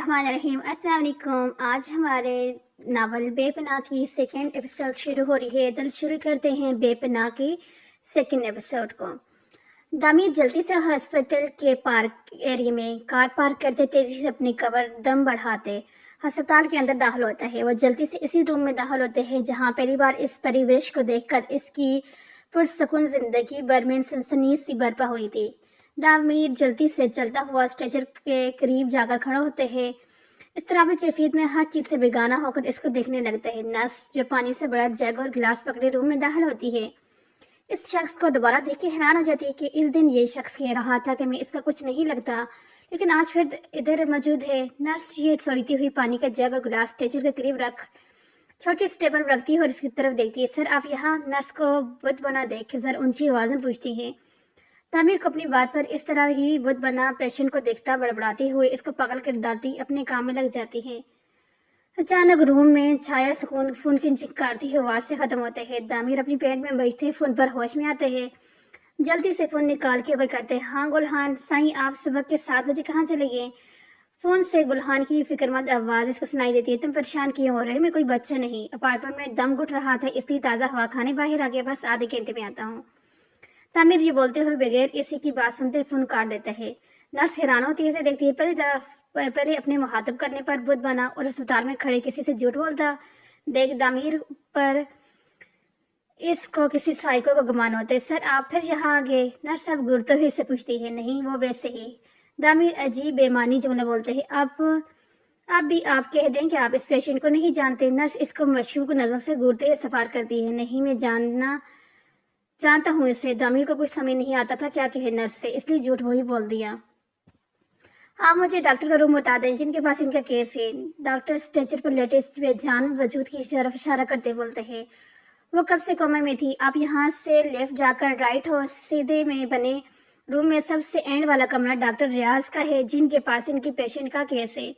बिस्मिल्लाहिर्रहमानिर्रहीम। अस्सलाम वालेकुम। आज हमारे नावल बेपनाह की सेकेंड एपिसोड शुरू हो रही है। दल शुरू करते हैं बेपनाह की सेकेंड एपिसोड को। दामिर जल्दी से हॉस्पिटल के पार्क एरिया में कार पार्क करते तेजी से अपनी कमर दम बढ़ाते अस्पताल के अंदर दाखिल होता है। वो जल्दी से इसी रूम में दाखिल होते हैं जहाँ पहली बार इस परिवेश को देखकर इसकी पुरसुकून जिंदगी भर में सनसनी सी बरपा हुई थी। दामिर जल्दी से चलता हुआ स्ट्रेचर के करीब जाकर खड़ा होते हैं। इस तरह की कैफियत में हर चीज से बेगाना होकर इसको देखने लगता है। नर्स जो पानी से बड़ा जग और गिलास पकड़े रूम में दाखिल होती है, इस शख्स को दोबारा देख के हैरान हो जाती है कि इस दिन ये शख्स कह रहा था कि मैं इसका कुछ नहीं लगता, लेकिन आज फिर इधर मौजूद है। नर्स ये सोचती हुई पानी का जग और गिलास स्ट्रेचर के करीब रख छोटी सी टेबल पर रखती है और इसकी तरफ देखती है। सर आप यहाँ? नर्स को बुत बना देख के जरा ऊंची आवाज में पूछती है। तामिर को अपनी बात पर इस तरह ही बुत बना पेशेंट को देखता बड़बड़ाते हुए इसको पकड़ कर डालती अपने काम में लग जाती है। अचानक रूम में छाया सुकून फोन की चिंकारती हुई आवाज से खत्म होते हैं। दामिर अपनी पेट में बैठते फोन पर होश में आते हैं। जल्दी से फोन निकाल के वह करते हैं, हाँ गुलहान साईं, आप सुबह के 7 बजे कहाँ चले गए? फोन से गुलहान की फिक्रमंद आवाज इसको सुनाई देती है, तुम परेशान क्यों हो रहे? मैं कोई बच्चा नहीं, अपार्टमेंट में दम घुट रहा था इसलिए ताज़ा हवा खाने बाहर आ गया, बस आधे घंटे में आता हूँ। तामिर ये बोलते हुए बगैर इसी की बात सुनते फोन काट देता है। नर्स हैरान होती है, देखती है पहले अपने मुहातब करने पर बुत बना और अस्पताल में खड़े किसी से झूठ बोलता देख दामिर पर इसको किसी साइको को गुमान होते। सर आप फिर यहाँ आ गए? नर्स अब गुरते हुए से पूछती है। नहीं वो वैसे ही। दामिर अजीब बेमानी जुमला बोलते हैं, आप भी आप कह दें कि आप इस पेशेंट को नहीं जानते। नर्स इसको मशकूक नजर से घूरते हुए सफार करती है। नहीं मैं जानता हूँ इसे। दामिर को कुछ समझ नहीं आता था क्या कहे नर्स से, इसलिए झूठ वही बोल दिया। आप मुझे डॉक्टर का रूम बता दें जिनके पास इनका केस है। डॉक्टर स्ट्रेचर पर लेटे बेजान वजूद की तरफ इशारा करते बोलते हैं, वो कब से कोमा में थी। आप यहाँ से लेफ्ट जाकर राइट हो, सीधे में बने रूम में सबसे एंड वाला कमरा डॉक्टर रियाज का है जिनके पास इनके पेशेंट का केस है।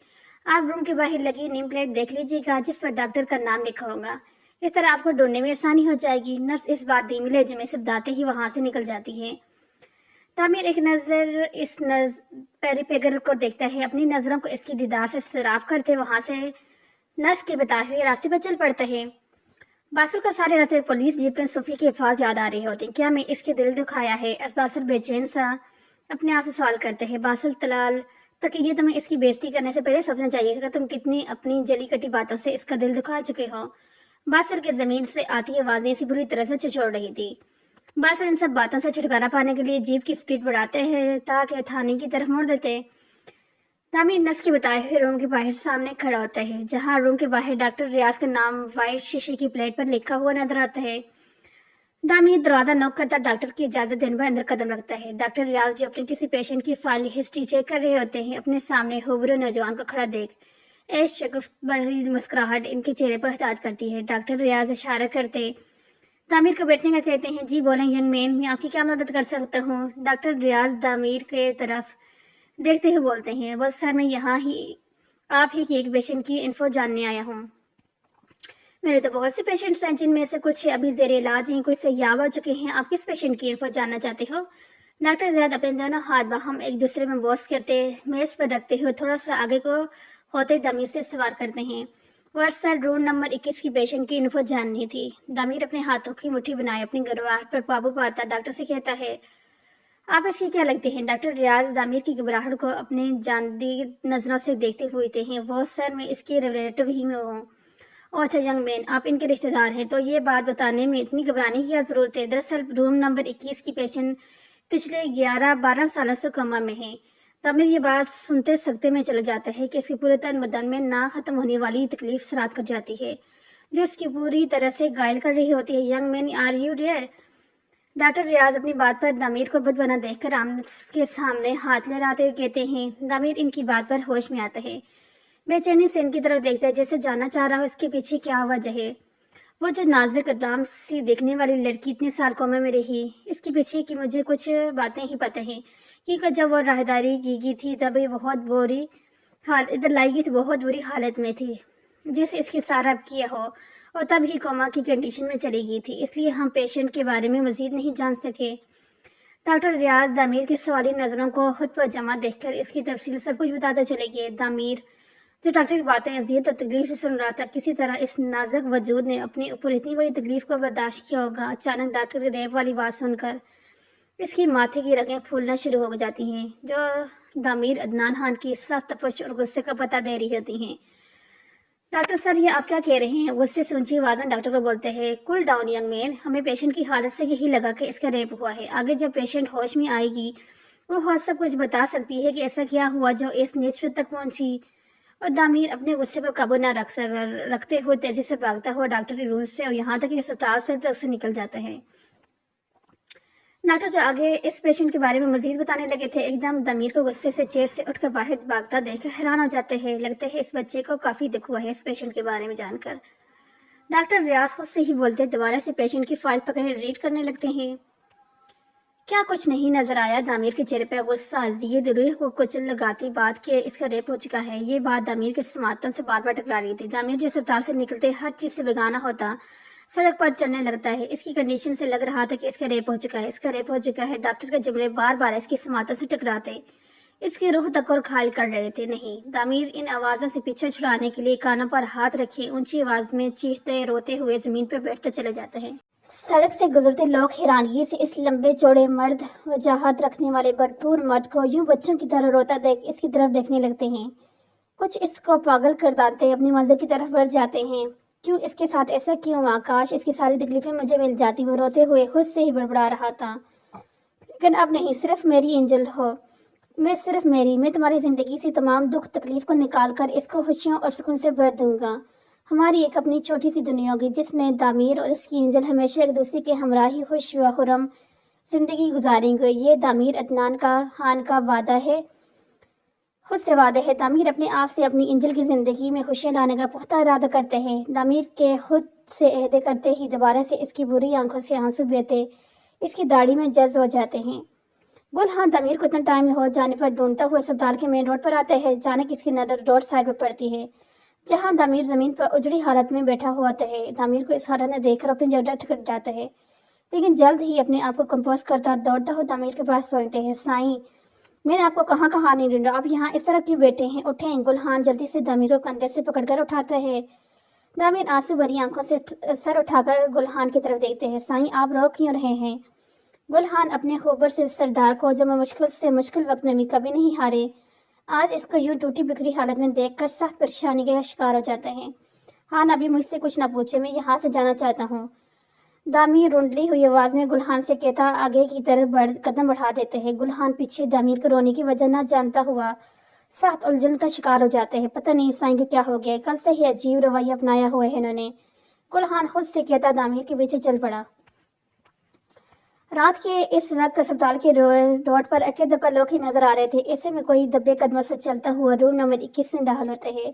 आप रूम के बाहर लगी नेम प्लेट देख लीजिएगा जिस पर डॉक्टर का नाम लिखा होगा, इस तरह आपको ढूंढने में आसानी हो जाएगी। नर्स इस बार धीमी लहजे में सिद्धाते ही वहां से निकल जाती है। तामिर एक नजर इस पेरीपेगर को देखता है, अपनी नजरों को इसकी दीदार से सराफ करते वहां से नर्स के बताए हुए रास्ते पर चल पड़ता है। बासुल का सारे रास्ते पुलिस जीप में सूफी के अल्फाज याद आ रहे होते। क्या मैं इसके दिल दुखाया है? बासुल बेचैन सा अपने आप से सवाल करते हैं। बासुल तलाल तक ये तुम्हें इसकी बेइज्जती करने से पहले सोचना चाहिए कि तुम कितनी अपनी जली कटी बातों से इसका दिल दुखा चुके हो। बासुल के जमीन से आती आवाजें इसी बुरी तरह से छिछोड़ रही थी। बासुल इन सब बातों से छुटकारा पाने के लिए जीप की स्पीड बढ़ाते हैं ताकि थाने की तरफ मोड़ देते। तामिर नर्स के बताए हुए रूम के बाहर सामने खड़ा होता है जहां रूम के बाहर डॉक्टर रियाज का नाम व्हाइट शीशे की प्लेट पर लिखा हुआ नजर आता है। दामिर दरवाजा नॉक करता डॉक्टर की इजाजत देने पर अंदर कदम रखता है। डॉक्टर रियाज जो अपने किसी पेशेंट की फाइल हिस्ट्री चेक कर रहे होते हैं, अपने सामने हुबरू नौजवान को खड़ा देख शगुफ बड़ी मुस्कुराहट इनके चेहरे पर हिदायत करती है। डॉक्टर रियाज इशारा करते दामिर को बैठने का कहते हैं। जी बोलें यंग मैन, मैं आपकी क्या मदद कर सकता हूँ? डॉक्टर रियाज दामिर के तरफ देखते हुए बोलते हैं, बस सर मैं यहाँ ही आप ही की एक पेशेंट की इन्फो जानने आया हूँ। मेरे तो बहुत से पेशेंट्स हैं जिनमें से कुछ अभी जेर इलाज हैं, कुछ सयाब आ चुके हैं। आप किस पेशेंट की इन्फो जानना चाहते हो? डॉक्टर रियाज अपने दोनों हाथ बाहम एक दूसरे में बॉस करते मेज पर रखते हुए थोड़ा सा आगे को होते दामिर से सवाल करते हैं। वर्ष सर रूम नंबर 21 की पेशेंट की इन्फो जाननी थी। दामिर अपने हाथों की मुट्ठी बनाए अपनी घबराहट पर काबू पाता डॉक्टर से कहता है, आप इसकी क्या लगते हैं? डॉक्टर रियाज दामिर की घबराहट को अपने जानदी नजरों से देखते हुए हैं, वो सर मैं इसके रिलेटिव ही में हूँ। अच्छा यंग मैन, आप इनके रिश्तेदार हैं तो ये बात बताने में इतनी घबराने की क्या जरूरत है? दरअसल रूम नंबर 21 की पेशेंट पिछले 11-12 सालों से कोमा में है। तामिर ये बात सुनते सकते में चला जाता है कि इसके पूरे तन बदन में ना खत्म होने वाली तकलीफ सरात कर जाती है जो इसकी पूरी तरह से घायल कर रही होती है। Young man are you dare? Doctor Riaz अपनी बात पर दामिर को बुत बना देखकर आमने के सामने हाथ लहराते हुए कहते हैं। दामिर इनकी बात पर होश में आता है, बेचैनी से इनकी तरफ देखता है जैसे जानना चाह रहा हो इसके पीछे क्या वजह है। वो जो नाजुक दाम सी देखने वाली लड़की इतने साल कोमा में रही, इसके पीछे की मुझे कुछ बातें ही पता है कि जब वो राहदारी की थी तब ये बहुत बुरी हाल इधर लाई गई थी, बहुत बुरी हालत में थी जिसे इसके सारा अब किया हो और तब ही कोमा की कंडीशन में चली गई थी, इसलिए हम पेशेंट के बारे में मजीद नहीं जान सके। डॉक्टर रियाज दामिर की सवाली नजरों को खुद पर जमा देखकर इसकी तफसील सब कुछ बताते चले गए। दामिर جو ڈاکٹر کی باتیں اذیت اور تکلیف سے سن رہا تھا، کسی طرح اس نازک وجود نے اپنے اوپر اتنی بڑی تکلیف کو برداشت کیا ہوگا۔ اچانک ڈاکٹر کی ریپ والی بات سن کر اس کی ماتھے کی رگیں پھولنا شروع ہو جاتی ہیں، جو ضمیر عدنان خان کی سخت تپش اور غصے کا پتہ دے رہی ہوتی ہیں۔ ڈاکٹر سر، یہ آپ کیا کہہ رہے ہیں؟ غصے سے اونچی آواز میں ڈاکٹر کو بولتے ہیں، کول ڈاؤن ینگ مین، ہمیں پیشنٹ کی حالت سے یہی لگا کہ اس کا ریپ ہوا ہے۔ آگے جب پیشنٹ ہوش میں آئے گی وہ خود سب کچھ بتا سکتی ہے کہ ایسا کیا ہوا جو اس نیچ تک پہنچی۔ اور ضمیر اپنے غصے پر قابو نہ رکھتے ہوئے تیزی سے بھاگتا ہوا ڈاکٹر کے روم سے اور یہاں تک کہ اسپتال سے تو اسے نکل جاتا ہے۔ ڈاکٹر جو آگے اس پیشنٹ کے بارے میں مزید بتانے لگے تھے، ایک دم ضمیر کو غصے سے چیئر سے اٹھ کر باہر بھاگتا دیکھ کر حیران ہو جاتے ہیں۔ لگتا ہے اس بچے کو کافی دکھ ہوا ہے اس پیشنٹ کے بارے میں جان کر۔ ڈاکٹر ریاض خود سے ہی بولتے دوبارہ سے پیشنٹ کی فائل پکڑے ریڈ کرنے لگتے ہیں۔ کیا کچھ نہیں نظر آیا؟ ضمیر کے چہرے پہ غصہ اذیت روح کو کچل لگاتی بات کہ اس کا ریپ ہو چکا ہے۔ یہ بات ضمیر کے سماعتوں سے بار بار ٹکرا رہی تھی۔ ضمیر جو اسپتال سے نکلتے ہر چیز سے بیگانہ ہوتا سڑک پر چلنے لگتا ہے۔ اس کی کنڈیشن سے لگ رہا تھا کہ اس کا ریپ ہو چکا ہے، اس کا ریپ ہو چکا ہے۔ ڈاکٹر کے جملے بار بار اس کی سماعتوں سے ٹکراتے اس کی روح تک اور کھال کر رہے تھے۔ نہیں، ضمیر ان آوازوں سے پیچھے چھڑانے کے لیے کانوں پر ہاتھ رکھے اونچی آواز میں چیختے روتے ہوئے زمین پر بیٹھتے چلے جاتے ہیں۔ سڑک سے گزرتے لوگ حیرانگی سے اس لمبے چوڑے مرد، وجاہت رکھنے والے بھرپور مرد کو یوں بچوں کی طرح روتا دیکھ اس کی طرف دیکھنے لگتے ہیں۔ کچھ اس کو پاگل کر ڈالتے اپنی منزل کی طرف بڑھ جاتے ہیں۔ کیوں اس کے ساتھ ایسا کیوں ہوا؟ کاش اس کی ساری تکلیفیں مجھے مل جاتی۔ وہ روتے ہوئے خود سے ہی بڑبڑا رہا تھا، لیکن اب نہیں، صرف میری اینجل ہو، میں تمہاری زندگی سے تمام دکھ تکلیف کو نکال کر اس کو خوشیوں اور سکون سے بھر دوں گا۔ ہماری ایک اپنی چھوٹی سی دنیا ہوگی جس میں ضمیر اور اس کی اینجل ہمیشہ ایک دوسرے کے ہمراہ ہی خوش و خرم زندگی گزاریں گے۔ یہ ضمیر عدنان خان کا وعدہ ہے، خود سے وعدہ ہے۔ ضمیر اپنے آپ سے اپنی اینجل کی زندگی میں خوشیاں لانے کا پختہ ارادہ کرتے ہیں۔ ضمیر کے خود سے عہدے کرتے ہی دوبارہ سے اس کی بری آنکھوں سے آنسو بہتے اس کی داڑھی میں جذب ہو جاتے ہیں۔ گلحان ضمیر کو اتنا ٹائم ہو جانے پر ڈھونڈتا ہوا اسپتال کے مین روڈ پر آتا ہے۔ اچانک اس کی نظر روڈ سائڈ پر پڑتی ہے جہاں ضمیر زمین پر اجڑی حالت میں بیٹھا ہوا ہے۔ ضمیر کو اس حالت میں دیکھ کر اپنی جگہ ٹھکر جاتا ہے، لیکن جلد ہی اپنے آپ کو کمپوز کرتا اور دوڑتا ہوا ضمیر کے پاس پہنچتے ہیں۔ سائیں، میں نے آپ کو کہاں نہیں ڈھونڈا، آپ یہاں اس طرح کیوں بیٹھے ہیں؟ اٹھیں۔ گلحان جلدی سے ضمیر کو کندھے سے پکڑ کر اٹھاتا ہے۔ ضمیر آنسو بھری آنکھوں سے سر اٹھا کر گلحان کی طرف دیکھتے ہیں۔ سائیں، آپ رو کیوں رہے ہیں؟ گلحان اپنے خوبر سے سردار کو جو میں مشکل سے مشکل وقت میں بھی کبھی نہیں ہارے، آج اس کو یوں ٹوٹی بکھری حالت میں دیکھ کر سخت پریشانی کا شکار ہو جاتے ہیں۔ ہاں، ابھی مجھ سے کچھ نہ پوچھے، میں یہاں سے جانا چاہتا ہوں، ضمیر رونڈلی ہوئی آواز میں گلحان سے کہتا آگے کی طرف قدم بڑھا دیتے ہیں۔ گلحان پیچھے ضمیر کو رونے کی وجہ نہ جانتا ہوا سخت الجھن کا شکار ہو جاتے ہیں۔ پتہ نہیں سائیں کو کیا ہو گیا، کل سے ہی عجیب رویہ اپنایا ہوا ہے انہوں نے، گلحان خود سے کہتا ضمیر کے پیچھے چل پڑا۔ رات کے اس وقت اسپتال کے روڈ پر اکے دکا لوگ ہی نظر آ رہے تھے۔ ایسے میں کوئی دبے قدموں سے چلتا ہوا روم نمبر 21 میں داخل ہوتا ہے۔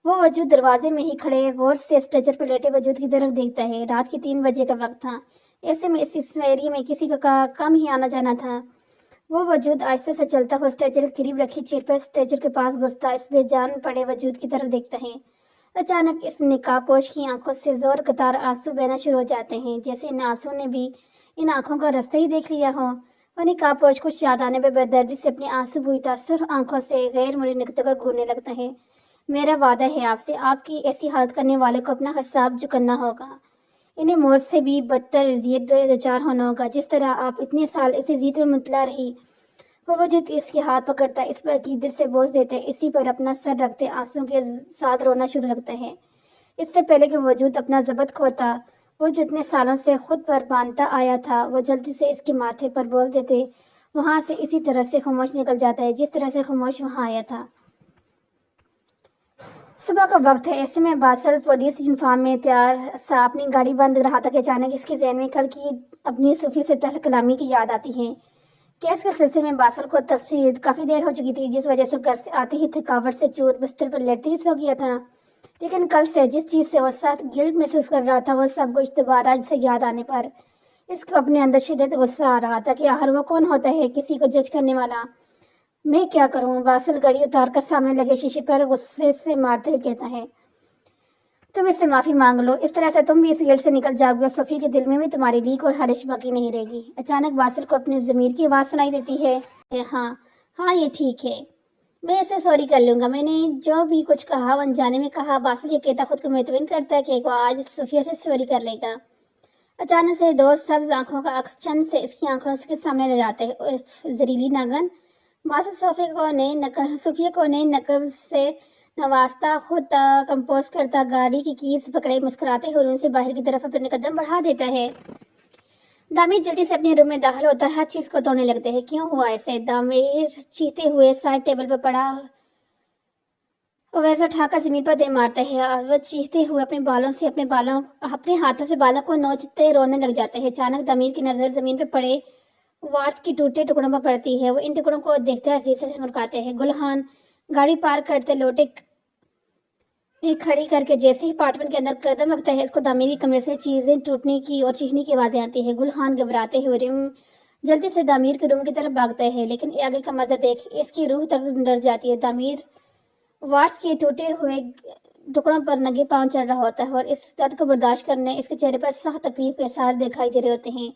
وہ وجود دروازے میں ہی کھڑے غور سے اسٹریچر پر لیٹے وجود کی طرف دیکھتا ہے۔ رات کے 3 بجے کا وقت تھا، ایسے میں اس ایریے میں کسی کا کم ہی آنا جانا تھا۔ وہ وجود آہستہ سے چلتا ہوا اسٹریچر کے قریب رکھی چیئر پر اسٹریچر کے پاس گھستا اس بے جان پڑے وجود کی طرف دیکھتا ہے۔ اچانک اس نقاب پوش کی آنکھوں سے زور قطار آنسو بہنا شروع ہو جاتے ہیں، جیسے ان آنسو نے بھی ان آنکھوں کا رستہ ہی دیکھ لیا ہو۔ وہ نقاب پوش کچھ یاد آنے پہ بے دردی سے اپنی آنسو بوئی تاثر آنکھوں سے غیر مری نقطوں کو گھورنے لگتا ہے۔ میرا وعدہ ہے آپ سے، آپ کی ایسی حالت کرنے والے کو اپنا حساب چکانا ہوگا، انہیں موت سے بھی بدتر اذیت دچار ہونا ہوگا۔ جس طرح آپ اتنے سال اس اذیت میں مبتلا رہی۔ وہ وجود اس کے ہاتھ پکڑتا اس پر عقیدت سے بوجھ دیتے اسی پر اپنا سر رکھتے آنسوں کے ساتھ رونا شروع لگتا ہے۔ اس سے پہلے کہ وجود اپنا ضبط کھوتا، وہ جو اتنے سالوں سے خود پر باندھتا آیا تھا، وہ جلدی سے اس کے ماتھے پر بوجھ دیتے وہاں سے اسی طرح سے خاموش نکل جاتا ہے جس طرح سے خاموش وہاں آیا تھا۔ صبح کا وقت ہے، ایسے میں باسل پولیس یونیفارم میں تیار سا اپنی گاڑی بند رہا تھا کہ اچانک اس کے ذہن میں کل کی اپنی صوفی سے تلخ کلامی کی یاد آتی ہے۔ کیس کے سلسلے میں باسل کو تفصیل کافی دیر ہو چکی تھی، جس وجہ سے گھر سے آتے ہی تھکاوٹ سے چور بستر پر لیٹتے ہی سو گیا تھا۔ لیکن کل سے جس چیز سے وہ سخت گلٹ محسوس کر رہا تھا، وہ سب کچھ دوبارہ سے یاد آنے پر اس کو اپنے اندر شدید غصہ آ رہا تھا کہ آخر وہ کون ہوتا ہے کسی کو جج کرنے والا۔ میں کیا کروں؟ باسل گاڑی اتار کر سامنے لگے شیشے پر غصے سے مارتے ہوئے کہتا ہے، تم اس سے معافی مانگ لو، اس طرح سے تم بھی اس گیٹ سے نکل جاؤ گے اور صوفی کے دل میں بھی تمہارے لیے کوئی خواہش باقی نہیں رہے گی۔ اچانک باسل کو اپنے ضمیر کی آواز سنائی دیتی ہے، ہاں یہ ٹھیک ہے، میں اسے سوری کر لوں گا، میں نے جو بھی کچھ کہا وہ انجانے میں کہا۔ باسل یہ کہتا خود کو مطمئن کرتا ہے کہ وہ آج صوفیہ سے سوری کر لے گا۔ اچانک سے دو سبز آنکھوں کا عکس چند سے اس کی آنکھوں کے سامنے لے جاتے ہیں۔ اف، زہریلی ناگن! باسل صوفیہ کو نئے نقب سے نوازتا، خود کمپوز کرتا، گاڑی کی کیز پکڑے مسکراتے ہوئے ان سے باہر کی طرف اپنے قدم بڑھا دیتا ہے۔ دامیر جلدی سے اپنے روم میں داخل ہوتا ہے، ہر چیز کو توڑنے لگتے ہیں۔ کیوں ہوا ایسے؟ دامیر چیختے ہوئے سائڈ ٹیبل پر پڑا ویسا ٹھاکا زمین پر دے مارتا ہے اور وہ چیختے ہوئے اپنے ہاتھوں سے بالوں کو نوچتے رونے لگ جاتے ہیں۔ اچانک دامیر کی نظر زمین پر پڑے وارس کی ٹوٹے ٹکڑوں پر پڑتی ہے۔ وہ ان ٹکڑوں کو دیکھتے عجیب سے مسکراتے ہیں۔ گلحان گاڑی پارک کرتے لوٹے کھڑی کر کے جیسے ہی اپارٹمنٹ کے اندر قدم رکھتا ہے، اس کو دامیر کے کمرے سے چیزیں ٹوٹنے کی اور چیخنے کی آوازیں آتی ہیں۔ گلحان گھبراتے ہوئے جلدی سے دامیر کے روم کی طرف بھاگتا ہے، لیکن آگے کا منظر دیکھ اس کی روح تک ڈر جاتی ہے۔ دامیر وارس کے ٹوٹے ہوئے ٹکڑوں پر ننگے پاؤں چڑھ رہا ہوتا ہے اور اس درد کو برداشت کرنے اس کے چہرے پر سخت تکلیف کے آثار دکھائی دے رہے ہوتے ہیں۔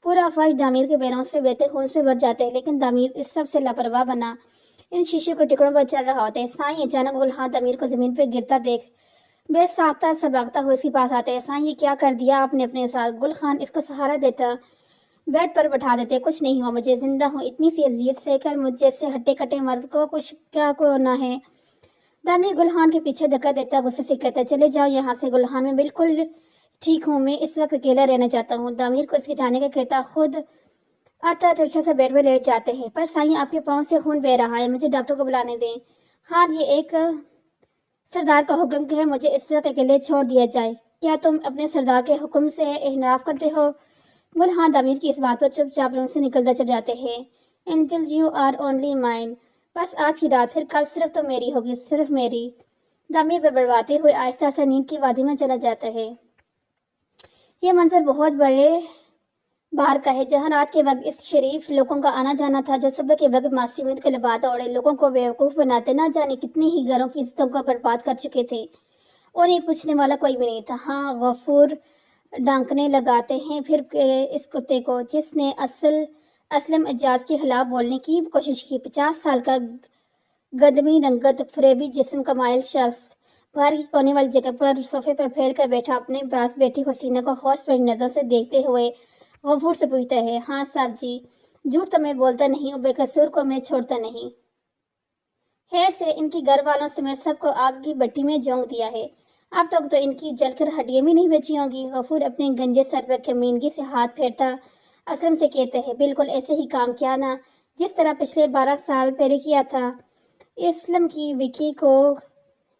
پورا فرش دامیر کے پیروں سے بہتے خون سے بھر جاتے ہیں، لیکن دامیر اس سب سے لاپرواہ بنا ان شیشے کے ٹکڑوں پر چڑھ رہا ہوتا ہے۔ سائیں اچانک گلحان دامیر کو زمین پر گرتا دیکھ بے ساختہ سا بھاگتا ہوا اس کے پاس آتے ہیں۔ سائیں، یہ کیا کر دیا آپ نے اپنے ساتھ؟ گلحان اس کو سہارا دیتا بیڈ پر بٹھا دیتے۔ کچھ نہیں ہوا، مجھے زندہ ہوں اتنی سی اذیت سہ کر مجھ جیسے ہٹے کٹے مرد کو کچھ کیا ہونا ہے؟ دامیر گلحان کے پیچھے دھکا دیتا غصے سے کہتا، چلے جاؤ یہاں سے۔ گلحان، میں بالکل ٹھیک ہوں، میں اس وقت اکیلا رہنا چاہتا ہوں۔ دامیر کو اس کے جانے کا کہتا خود آتا ترچھا سا بیڈ پر لیٹ جاتے ہیں۔ پر سائیں، آپ کے پاؤں سے خون بہہ رہا ہے، مجھے ڈاکٹر کو بلانے دیں۔ خان، یہ ایک سردار کا حکم کہ مجھے اس وقت اکیلے چھوڑ دیا جائے، کیا تم اپنے سردار کے حکم سے انحراف کرتے ہو؟ گلحان دامیر کی اس بات پر چپ چاپ روم سے نکلتا چل جاتے ہیں۔ Angel, you are only mine, بس آج کی رات، پھر کل صرف تو میری ہوگی، صرف میری۔ دامیر بڑبڑاتے ہوئے آہستہ سا نیند کی وادی میں چلا جاتا ہے۔ یہ منظر بہت بڑے باہر کا ہے، جہاں رات کے وقت اس شریف لوگوں کا آنا جانا تھا، جو صبح کے وقت معصومیت کے لباس اوڑھے لوگوں کو بیوقوف بناتے نہ جانے کتنے ہی گھروں کی عزتوں کو برباد کر چکے تھے۔ انہیں پوچھنے والا کوئی بھی نہیں تھا۔ ہاں، غفور ڈانکنے لگاتے ہیں پھر اس کتے کو جس نے اسلم اعجاز کے خلاف بولنے کی کوشش کی۔ 50 سال کا گدمی رنگت فریبی جسم کا مائل شخص باہر کی کونے والی جگہ پر صوفے پر پھیل کر بیٹھا اپنے پاس بیٹھی حسینہ کو خوش بھری نظر سے دیکھتے ہوئے غفور سے پوچھتا ہے، ہاں صاحب جی، جھوٹ تو میں بولتا نہیں اور بے قصور کو میں چھوڑتا نہیں۔ خیر سے ان کی گھر والوں سے میں سب کو آگ کی بٹی میں جھونک دیا ہے، اب تک تو ان کی جل کر ہڈیاں بھی نہیں بچی ہوں گی۔ غفور اپنے گنجے سر پر کمینگی سے ہاتھ پھیرتا اسلم سے کہتے ہیں، بالکل ایسے ہی کام کیا نا، جس طرح پچھلے 12 سال پہلے کیا تھا۔ اسلم کی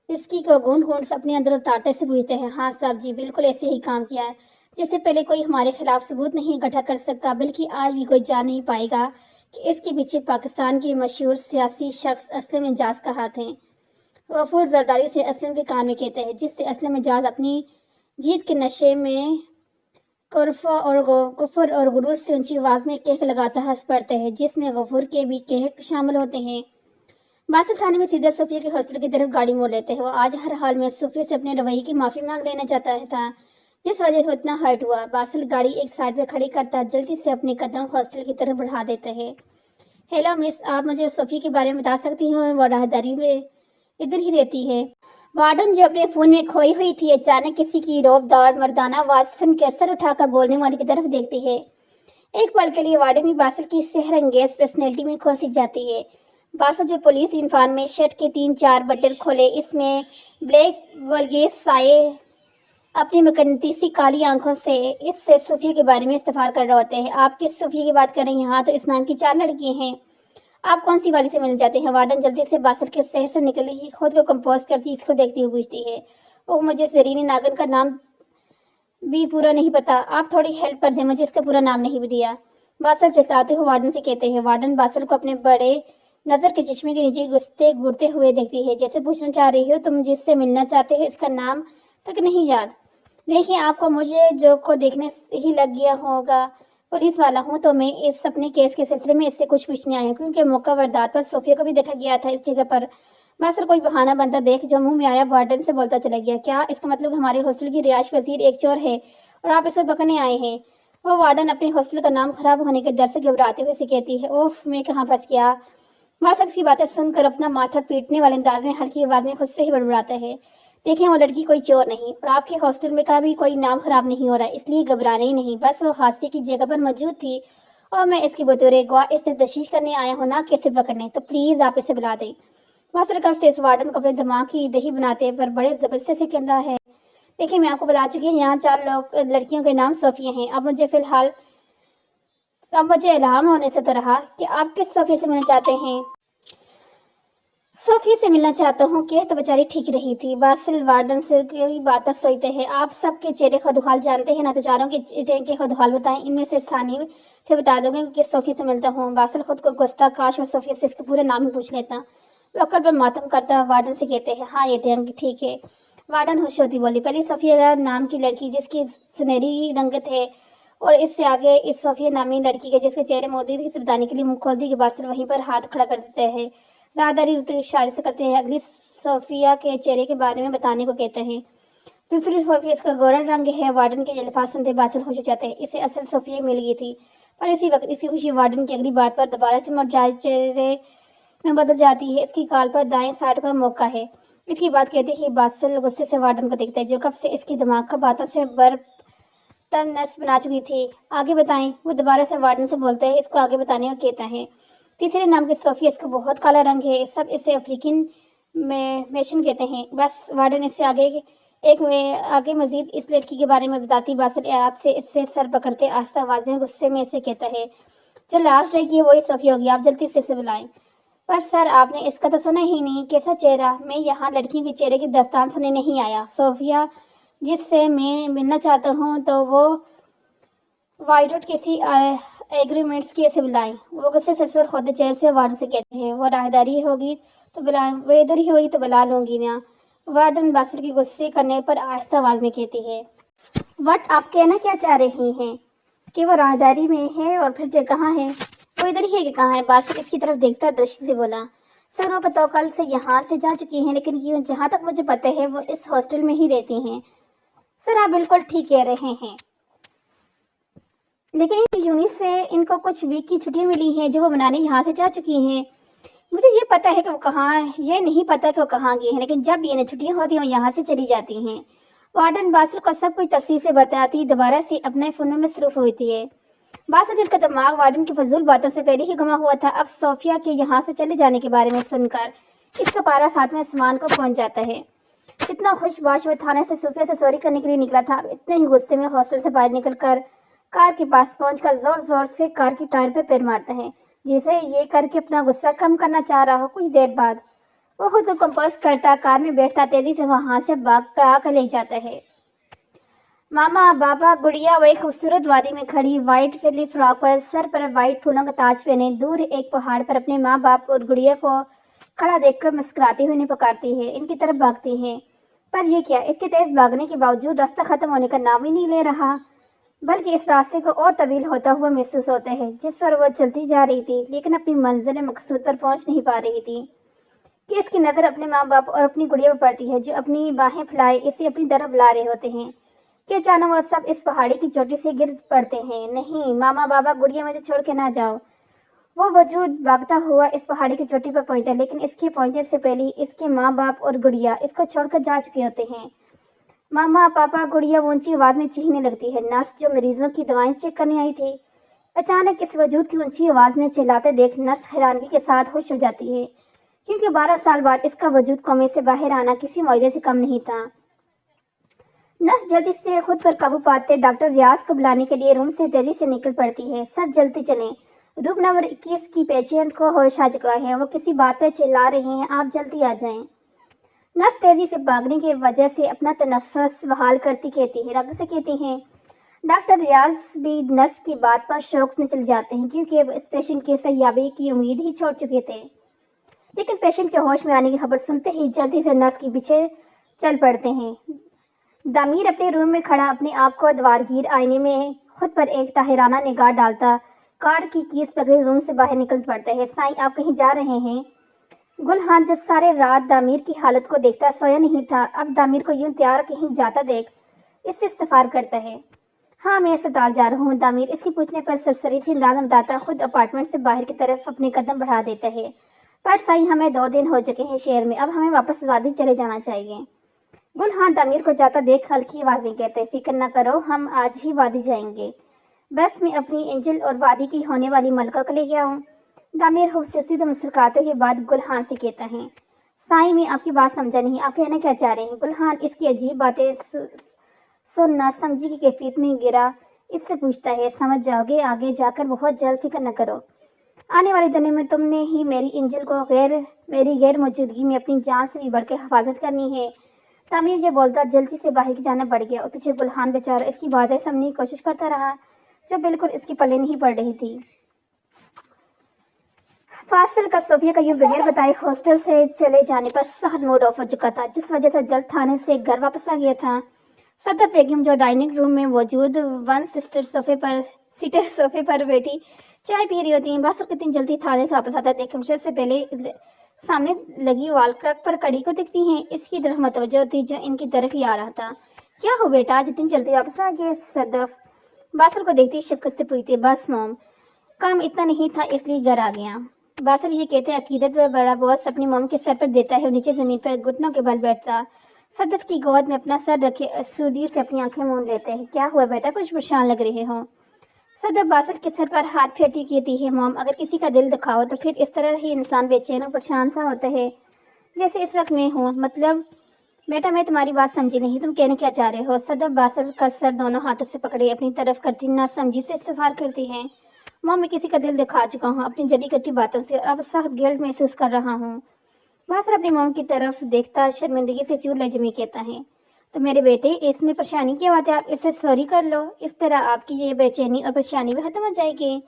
وسکی کو گھونٹ گھونٹ اپنے اندر اتارتے سے پوچھتے ہیں، ہاں صاحب جی، بالکل ایسے ہی کام کیا ہے، جس سے پہلے کوئی ہمارے خلاف ثبوت نہیں اکٹھا کر سکا، بلکہ آج بھی کوئی جان نہیں پائے گا کہ اس کے پیچھے پاکستان کے مشہور سیاسی شخص اسلم اعجاز کا ہاتھ ہے۔ غفور زرداری سے اسلم کے کان میں کہتے ہیں، جس سے اسلم اعجاز اپنی جیت کے نشے میں کفر اور غرور سے اونچی آواز میں کہک لگاتا ہنس پڑتا ہے، جس میں غفور کے بھی کہک شامل ہوتے ہیں۔ باسل تھانے میں سیدھا صوفیہ کے ہاسٹل کی طرف گاڑی موڑ لیتے ہیں۔ وہ آج ہر حال میں صوفیہ سے اپنے رویے کی معافی مانگ لینا چاہتا تھا، جس وجہ سے اتنا ہرٹ ہوا۔ باسل گاڑی ایک سائڈ پہ کھڑی کرتا جلدی سے اپنے قدم ہاسٹل کی طرف بڑھا دیتا ہے۔ ہیلو مس، آپ مجھے صوفیہ کے بارے میں بتا سکتی ہیں؟ وہ راہداری میں ادھر ہی رہتی ہے۔ وارڈن جو اپنے فون میں کھوئی ہوئی تھی اچانک کسی کی روب دار مردانہ آواز سن کر سر اٹھا کر بولنے والی کی طرف دیکھتی ہے۔ ایک پل کے لیے وارڈن بھی باسل کی سحر انگیز پرسنالٹی میں کھوسی جاتی ہے۔ باسل جو پولیس یونیفارم میں شرٹ کے 3-4 بٹن کھولے اس میں بلیک گولگیس سائے اپنی مقناطیسی کالی آنکھوں سے اس سے صوفیہ کے بارے میں استفسار کر رہے ہوتے ہیں۔ آپ کس صوفیہ کی بات کر رہی ہیں؟ ہاں تو اس نام کی 4 لڑکیاں ہیں، آپ کون سی والی سے ملنا چاہتے ہیں؟ وارڈن جلدی سے باسل کے شہر سے نکلی ہی خود کو کمپوز کرتی اس کو دیکھتی ہوئی پوچھتی ہے، اوہ مجھے زرینی ناگن کا نام بھی پورا نہیں پتا، آپ تھوڑی ہیلپ کر دیں، مجھے اس کا پورا نام نہیں بھی دیا۔ باسل چچاتے ہوئے وارڈن سے کہتے ہیں۔ وارڈن باسل کو اپنے بڑے نظر کے چشمے کے نیچے گھورتے ہوئے دیکھتی ہے، جیسے پوچھنا چاہ رہی ہو تم جس سے ملنا چاہتے ہو اس کا نام تک نہیں یاد؟ دیکھیں، آپ کو مجھے جو کو دیکھنے ہی لگ گیا ہوگا، پولیس والا ہوں تو میں اس اپنے کیس کے سلسلے میں اس سے کچھ پوچھنے آئی ہوں، کیونکہ موقع واردات پر صوفیہ کو بھی دیکھا گیا تھا اس جگہ پر۔ باسل کوئی بہانہ بنتا دیکھ جو منہ میں آیا وارڈن سے بولتا چلا گیا، کیا اس کا مطلب ہمارے ہاسٹل کی رہائش پذیر ایک چور ہے اور آپ اسے پکڑنے آئے ہیں؟ وہ وارڈن اپنے ہاسٹل کا نام خراب ہونے کے ڈر سے گھبراتے ہوئے سے کہتی ہے، اوف میں کہاں پھنس گیا۔ मार्शल की बातें सुनकर अपना माथा पीटने वाले अंदाज में हल्की आवाज में खुद से ही बड़बड़ाता है। देखें, वो लड़की कोई चोर नहीं और आपके हॉस्टल में का भी कोई नाम खराब नहीं हो रहा, इसलिए घबराना ही नहीं। बस वो हादसे की जगह पर मौजूद थी और मैं इसकी बतौर गवाह इससे तशवीश करने आया हूँ, ना कि इसे पकड़ने। तो प्लीज आप इसे बुला दें। मार्शल कब से इस वार्डन को अपने दिमाग की दही बनाते पर बड़े जबरदस्ती से कहता है। देखिए, मैं आपको बता चुकी हूँ, यहाँ 4 लड़कियों के नाम सोफिया हैं। अब मुझे इल्हाम होने से तो रहा कि आप किस सोफिया से मिलना चाहते हैं। सोफी से मिलना चाहता हूँ कि तो बेचारी ठीक रही थी। बासिल वार्डन से की बात पर सोचते हैं। आप सबके चेहरे खुदहाल जानते हैं ना, तो चारों के चेहरे के खुदहाल बताएं। इनमें से सानी से बता दोगे कि सोफी से मिलता हूँ। बासिल खुद को गुस्सा, काश और सोफी से इसका पूरा नाम ही पूछ लेता। वक्र पर मातम करता वार्डन से कहते हैं, हाँ ये ठीक है। वार्डन खुश होती बोली, पहले सोफिया नाम की लड़की जिसकी सुनहरी रंगत है, और इससे आगे इस सोफिया नामी लड़की के जिसके चेहरे मोदी थी, बताने के लिए मुंह खोल दी कि बासिल वहीं पर हाथ खड़ा कर देते हैं। राहदारी इशारे से करते हैं। अगली सोफिया के चेहरे के बारे में बताने को कहते हैं। दूसरी सोफिया, इसका गोरा रंग है। वार्डन के अल्फाज सुनते बासिल खुश हो जाते हैं। इसे असल सोफिया मिल गई थी, पर इसी वक्त इसकी खुशी वार्डन की अगली बात पर दोबारा से मुरझाए चेहरे में बदल जाती है। इसकी गाल पर दाएं साइड का मौका है। इसकी बात कहते ही बासिल गुस्से से वार्डन को देखता है, जो कब से इसकी दिमाग का बातों से बर्फ तर नस बना चुकी थी। आगे बताएं। वो दोबारा से वार्डन से बोलते हैं। इसको आगे बताने को कहता है। तीसरे नाम की सोफिया, इसका बहुत काला रंग है। सब इसे अफ्रीकन मेशन कहते हैं। बस वार्डन इससे आगे मजीद इस लड़की के बारे में बताती बासिल याद से इससे सर पकड़ते आस्था आवाज में गुस्से में इसे कहता है, जो लास्ट रहेगी वही सोफिया होगी, आप जल्दी से इसे बुलाएं। पर सर, आपने इसका तो सुना ही नहीं। कैसा चेहरा? मैं यहाँ लड़कियों के चेहरे की दास्तान सुनने नहीं आया। सोफिया जिससे मैं मिलना चाहता हूँ, तो वो वाइडोट किसी एग्रीमेंट्स की ऐसे बुलाएं। वो गुस्से से सर खुद चेहरे से वार्डन से कहते हैं, वो राहदारी होगी तो बुलाएं, वो इधर ही होगी तो बुला लूंगी ना। वार्डन बासिल की गुस्से करने पर आहिस्ता आवाज में कहती है, वट आप कहना क्या चाह रही हैं कि वो राहदारी में है और फिर जो कहाँ है? वो इधर ही है कि कहाँ है? बासिल इसकी तरफ देखता दृष्टि से बोला, सर वो पता कल से यहाँ से जा चुकी हैं, लेकिन जहाँ तक मुझे पता है वो इस हॉस्टल में ही रहती हैं। सर आप बिल्कुल ठीक कह रहे हैं, लेकिन यूनिट से इनको कुछ वीक की छुट्टियां मिली हैं जो वो मनाने यहाँ से जा चुकी हैं। मुझे ये पता है कि वो कहाँ, ये नहीं पता कि वो कहाँ गई हैं, लेकिन जब भी इन्हें छुट्टियां होती हैं वो यहाँ से चली जाती हैं। वार्डन बासिल को सब कुछ तफसील से बताती दोबारा से अपने फोनों में मसरूफ होती है। बासिल जिसका दिमाग वार्डन की फजूल बातों से पहले ही घुमा हुआ था, अब सोफिया के यहाँ से चले जाने के बारे में सुनकर इसका पारा 7वें आसमान को पहुंच जाता है। जितना खुशबाश वो थाने से सोफिया से चोरी करने के लिए निकला था, इतने ही गुस्से में हॉस्टल से बाहर निकलकर कार के पास पहुंचकर जोर जोर से कार की टायर पर पैर मारता है, जिसे ये करके अपना गुस्सा कम करना चाह रहा हो। कुछ देर बाद वो खुद को कंपोज करता कार में बैठता तेजी से वहां से भाग कर ले जाता है। मामा, बाबा, गुड़िया वो एक खूबसूरत वादी में खड़ी व्हाइट फ्रिली फ्रॉक पर, सर पर व्हाइट फूलों का ताज पहने, दूर एक पहाड़ पर अपने माँ बाप और गुड़िया को खड़ा देखकर मुस्कुराती हुई पुकारती है, इनकी तरफ भागती है। पर ये क्या, इसके तेज भागने के बावजूद रास्ता खत्म होने का नाम ही नहीं ले रहा, बल्कि इस रास्ते को और तवील होता हुआ महसूस होता है, जिस पर वो चलती जा रही थी, लेकिन अपनी मंजिल मकसूद पर पहुंच नहीं पा रही थी। कि इसकी नज़र अपने माँ बाप और अपनी गुड़िया पर पड़ती है, जो अपनी बाहें फैलाए इसे अपनी तरफ बुला रहे होते हैं कि अचानक वो सब इस पहाड़ी की चोटी से गिर पड़ते हैं। नहीं मामा, बाबा, गुड़िया, मुझे छोड़ के ना जाओ। वो वजूद भागता हुआ इस पहाड़ी की चोटी पर पहुंचता, लेकिन इसके पहुंचने से पहले इसके माँ बाप और गुड़िया इसको छोड़कर जा चुके होते हैं। मामा, पापा, गुड़िया ऊंची आवाज में चीखने लगती है। नर्स जो मरीजों की दवाएं चेक करने आई थी, अचानक इस वजूद की ऊंची आवाज में चिल्लाते देख नर्स हैरानगी के साथ होश हो जाती है, क्योंकि 12 साल बाद इसका वजूद कोमे से बाहर आना किसी मौजे से कम नहीं था। नर्स जल्दी से खुद पर काबू पाते डॉक्टर रियाज को बुलाने के लिए रूम से तेजी से निकल पड़ती है। सब जल्दी चलें, रूम नंबर 21 की पेशेंट को होश आ चुका है, वो किसी बात पर चिल्ला रहे हैं, आप जल्दी आ जाएं। नर्स तेजी से भागने की वजह से अपना तनफ्फुस बहाल करती कहती है, डॉक्टर से कहती हैं। डॉक्टर रियाज भी नर्स की बात पर शौक में चले जाते हैं, क्योंकि वो इस पेशेंट के सयाबी की उम्मीद ही छोड़ चुके थे। लेकिन पेशेंट के होश में आने की खबर सुनते ही जल्दी से नर्स के पीछे चल पड़ते हैं। दामिर अपने रूम में खड़ा अपने आप को दीवारगीर आईने में खुद पर एक ताहिराना निगाह डालता कार की कीज पकड़े रूम से बाहर निकल पड़ता है। साईं, आप कहीं जा रहे हैं? गुलहान जो सारे रात दामिर की हालत को देखता सोया नहीं था, अब दामिर को यूं तैयार कहीं जाता देख इससे इस्तफार करता है। हाँ, मैं अस्पताल जा रहा हूँ। दामिर इसके पूछने पर सरसरी थी अंदाज में बताता खुद अपार्टमेंट से बाहर की तरफ अपने कदम बढ़ा देता है। पर सही हमें 2 दिन हो चुके हैं शहर में, अब हमें वापस वादी चले जाना चाहिए। गुलहान दामिर को जाता देख हल्की आवाज में कहते, फिक्र न करो, हम आज ही वादी जाएंगे। बस मैं अपनी एंजल और वादी की होने वाली मलका को लेके आऊँ। दामिर खूबसूरती से मुस्कुराते हुए बात गुलहान से कहता है। साईं, मैं आपकी बात समझा नहीं, आप कहना क्या चाह रहे हैं? गुलहान इसकी अजीब बातें सुनना समझी की कैफियत में गिरा इससे पूछता है, समझ जाओगे आगे जाकर बहुत जल्द, फिक्र न करो। आने वाले दिनों में तुमने ही मेरी एंजल को मेरी गैर मौजूदगी में अपनी जान से भी बढ़ के हिफाजत करनी है। तामीर ये बोलता जल्दी से बाहर की जाना बढ़ गया और पीछे गुलहान बेचारा इसकी बातें सुनने की कोशिश करता रहा, जो बिल्कुल इसकी पल्ले नहीं पड़ रही थी। फासिल का सोफिया का यूं बगैर बताए हॉस्टल से चले जाने पर सख्त मूड ऑफ हो चुका था, जिस वजह से जल्द थाने से घर वापस आ गया था। सदर बेगम जो डाइनिंग रूम में मौजूद वन सीटर सोफे पर बैठी चाय पी रही होती हैं। बासुर कितनी जल्दी थाने से वापस आता देख मुझे से पहले सामने लगी वॉल क्लॉक पर कड़ी को दिखती हैं। इसकी तरफ मतवज्जो थी जो इनकी तरफ ही आ रहा था। क्या हो बेटा, आज इतनी जल्दी वापस आ गए? सदफ बासुर को देखती शफकत से पूछती, बस मोम, काम इतना नहीं था इसलिए घर आ गया। बासुर ये कहते अकीदत व बड़ा बॉस अपनी मोम के सर पर देता है और नीचे जमीन पर घुटनों के बल बैठता सदफ की गोद में अपना सर रखे सुधीर से अपनी आंखें मूंद लेते हैं। क्या हुआ बेटा, कुछ परेशान लग रहे हो? सदफ बासुर के सर पर हाथ फेरती कहती है, मोम, अगर किसी का दिल दुखाओ तो फिर इस तरह ही इंसान बेचैन और परेशान सा होता है जैसे इस वक्त मैं हूँ। मतलब बेटा, मैं तुम्हारी बात समझी नहीं, तुम कहने क्या चाह रहे हो? सदफ बासुर का सर दोनों हाथों से पकड़े अपनी तरफ करती ना समझी से इस्तफार करती है। मोम, मैं किसी का दिल दिखा चुका हूँ अपनी जली कट्टी बातों से और अब सख्त गिल्ट महसूस कर रहा हूँ। बासुर अपनी मोम की तरफ देखता शर्मिंदगी से चूर लहजे में कहता है, तो मेरे बेटे, इसमें परेशानी की बात है, आप इससे सॉरी कर लो, इस तरह आपकी ये बेचैनी और परेशानी भी खत्म हो जाएगी।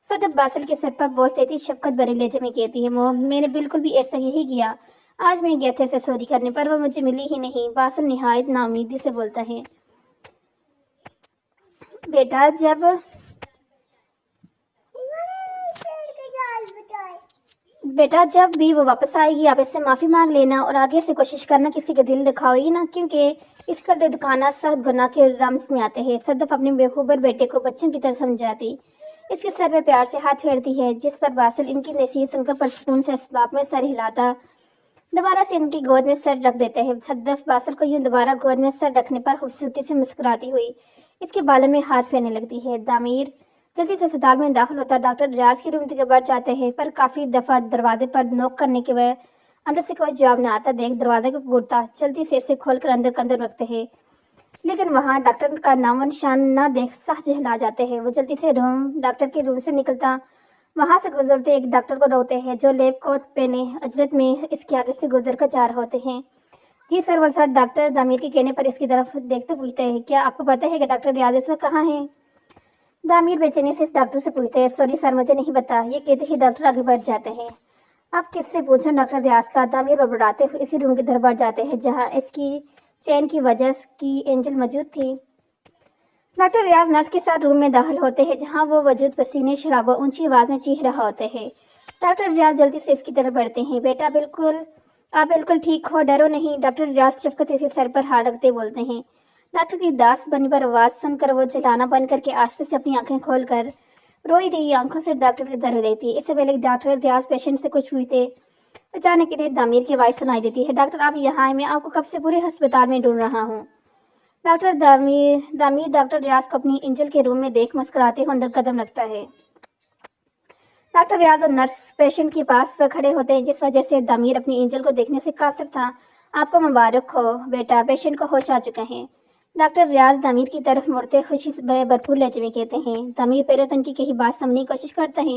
सदफ बासुर के सर पर बोझ देती शफकत भरे लहजे में कहती है, मोम, मैंने बिल्कुल भी ऐसा ही किया। आज मैं गया था इसे सॉरी करने पर वो मुझे मिली ही नहीं। बासुर निहायत नाउमीदी से बोलता है, बेटा जब भी वो वापस आएगी आप इससे माफ़ी मांग लेना और आगे से कोशिश करना किसी का दिल दिखाओगी ना, क्योंकि इसका दिल दुखाना सख्त गुनाह के इल्जाम में आते हैं। सदफ अपने बेखूबर बेटे को बच्चों की तरह समझाती इसके सर पे प्यार से हाथ फेरती है, जिस पर बासुर इनकी नसीहत सुनकर परसकून से इसबाब में सर हिलाता दोबारा से इनकी गोद में सर रख देते हैं। सदफ बासुर को यूं दोबारा गोद में सर रखने पर खूबसूरती से मुस्कुराती हुई इसके बालों में हाथ फेरने लगती है। दामिर जल्दी से अस्पताल में दाखिल होता डॉक्टर रियाज की रूम तक बढ़ जाते हैं, पर काफ़ी दफ़ा दरवाजे पर नॉक करने के वजह अंदर से कोई जवाब न आता देख दरवाजे को घूरता जल्दी से इसे खोलकर अंदर कंदर रखते हैं, लेकिन वहाँ डॉक्टर का नाम निशान न देख सह जहला जाते हैं। वो जल्दी से डॉक्टर के रूम से निकलता वहाँ से गुजरते एक डॉक्टर को रोकते हैं जो लैब कोट पहने अजरत में इसके आगे से गुजर कर जा रहे होते हैं। जी सर, वो सर डॉक्टर दामिर के कहने पर इसकी तरफ देखते पूछते हैं, क्या आपको पता है कि डॉक्टर रियाज इस वक्त कहाँ है? दामिर बेचैनी से इस डॉक्टर से पूछते हैं, सॉरी सर, मुझे नहीं पता। ये कहते ही डॉक्टर आगे बढ़ जाते हैं। आप किससे पूछो डॉक्टर रियाज का? दामिर बड़बड़ाते हुए इसी रूम की तरफ बढ़ जाते हैं जहाँ इसकी चैन की वजह की एंजल मौजूद थी। डॉक्टर रियाज नर्स के साथ रूम में दाखिल होते हैं जहाँ वो वजूद पसीने शराबा ऊंची आवाज़ में चीख रहा होते हैं। डॉक्टर रियाज जल्दी से इसकी तरफ बढ़ते हैं, बेटा आप बिल्कुल ठीक हो, डरो नहीं। डॉक्टर रियाज चफकत के सर पर हाथ रखते बोलते हैं। डॉक्टर की दास बनी पर आवाज़ सुनकर वो जलाना बंद करके आस्ते से अपनी आंखें खोलकर रोई रही आंखों से डॉक्टर की तरफ देखती है। इससे पहले डॉक्टर रियाज पेशेंट से कुछ पूछते अचानक इन्हें दामिर की आवाज़ सुनाई देती है, डॉक्टर आप यहाँ आए, मैं आपको कब से पूरे अस्पताल में ढूंढ रहा हूँ। डॉक्टर दामिर डॉक्टर रियाज को अपनी एंजल के रूम में देख मुस्कुराते हुए अंदर कदम रखता है। डॉक्टर रियाज और नर्स पेशेंट के पास पर खड़े होते हैं, जिस वजह से दामिर अपनी एंजल को देखने से कासर था। आपको मुबारक हो बेटा, पेशेंट को होश आ चुके हैं। डॉक्टर रियाज दामिर की तरफ मुड़ते खुशी से भरपूर लहजे में कहते हैं। दामिर पहले तो इनकी कही बात समझने की कोशिश करता है,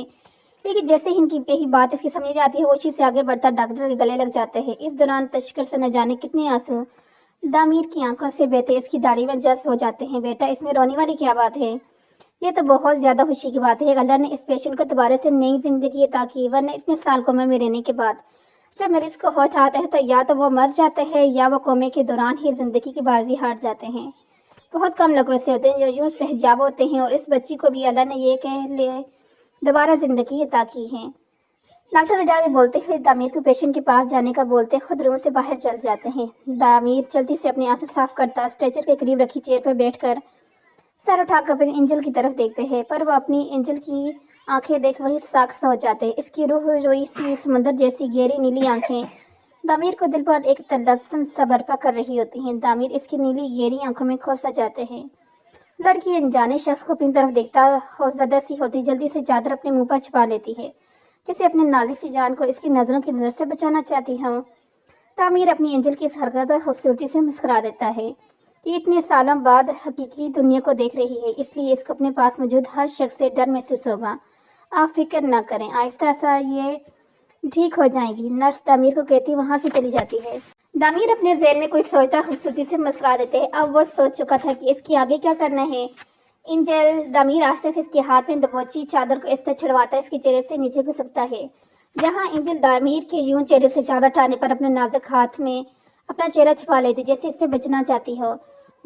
लेकिन जैसे ही इनकी कही बात इसकी समझ जाती है वो उसी से आगे बढ़ता डॉक्टर के गले लग जाते हैं। इस दौरान तशकर से न जाने कितने आंसू दामिर की आंखों से बहते इसकी दाढ़ी में जस हो जाते हैं। बेटा, इसमें रोने वाली क्या बात है? ये तो बहुत ज़्यादा खुशी की बात है। अल्लाह ने इस पेशेंट को दोबारा से नई जिंदगी अता की, वरना इतने साल कोमे में रहने के बाद जब मरीज को होश आता है तो या तो वो मर जाते हैं या वो कोमे के दौरान ही जिंदगी की बाजी हार जाते हैं। बहुत कम लोग ऐसे होते हैं जो यूँ सहजाब होते हैं, और इस बच्ची को भी अल्लाह ने ये कह ले दोबारा जिंदगी अता की है। डॉक्टर रियाज बोलते हुए दामिर को पेशेंट के पास जाने का बोलते खुद रूम से बाहर चल जाते हैं। दामिर जल्दी से अपने आंसू साफ करता स्ट्रेचर के करीब रखी चेयर पर बैठकर सर उठाकर अपनी एंजल की तरफ देखते हैं, पर वो अपनी एंजल की आंखें देख वही साक्ष हो जाते हैं। इसकी रूह रोई सी समुद्र जैसी गहरी नीली आंखें दामिर को दिल पर एक तलस्सुम सा बर्पा कर रही होती हैं। दामिर इसकी नीली गहरी आंखों में खो सा जाते हैं। लड़की अनजाने शख्स को अपनी तरफ देखता खौफजदा सी होती जल्दी से चादर अपने मुंह पर छुपा लेती है, जिसे अपने नाजुक सी जान को इसकी नजरों की नजर से बचाना चाहती हूँ। तामीर अपनी एंजल की इस हरकत और खूबसूरती से मुस्कुरा देता है। ये इतने सालों बाद हकीकी दुनिया को देख रही है, इसलिए इसको अपने पास मौजूद हर शख्स से डर महसूस होगा। आप फिक्र न करें, आहिस्ता आहिस्ता ये ठीक हो जाएगी, नर्स दामिर को कहती वहां से चली जाती है। दामिर अपने ज़हन में कोई सोचता खूबसूरती से मुस्कुरा देते हैं। अब वो सोच चुका था कि इसकी आगे क्या करना है। एंजल दामिर आस्ते से इसके हाथ में दबोची चादर को इस तरह छिड़वाता है इसके चेहरे से नीचे को सकता है। जहाँ एंजल दामिर के यूं चेहरे से चादर हटाने पर अपने नाजुक हाथ में अपना चेहरा छुपा लेती जैसे इससे बचना चाहती हो।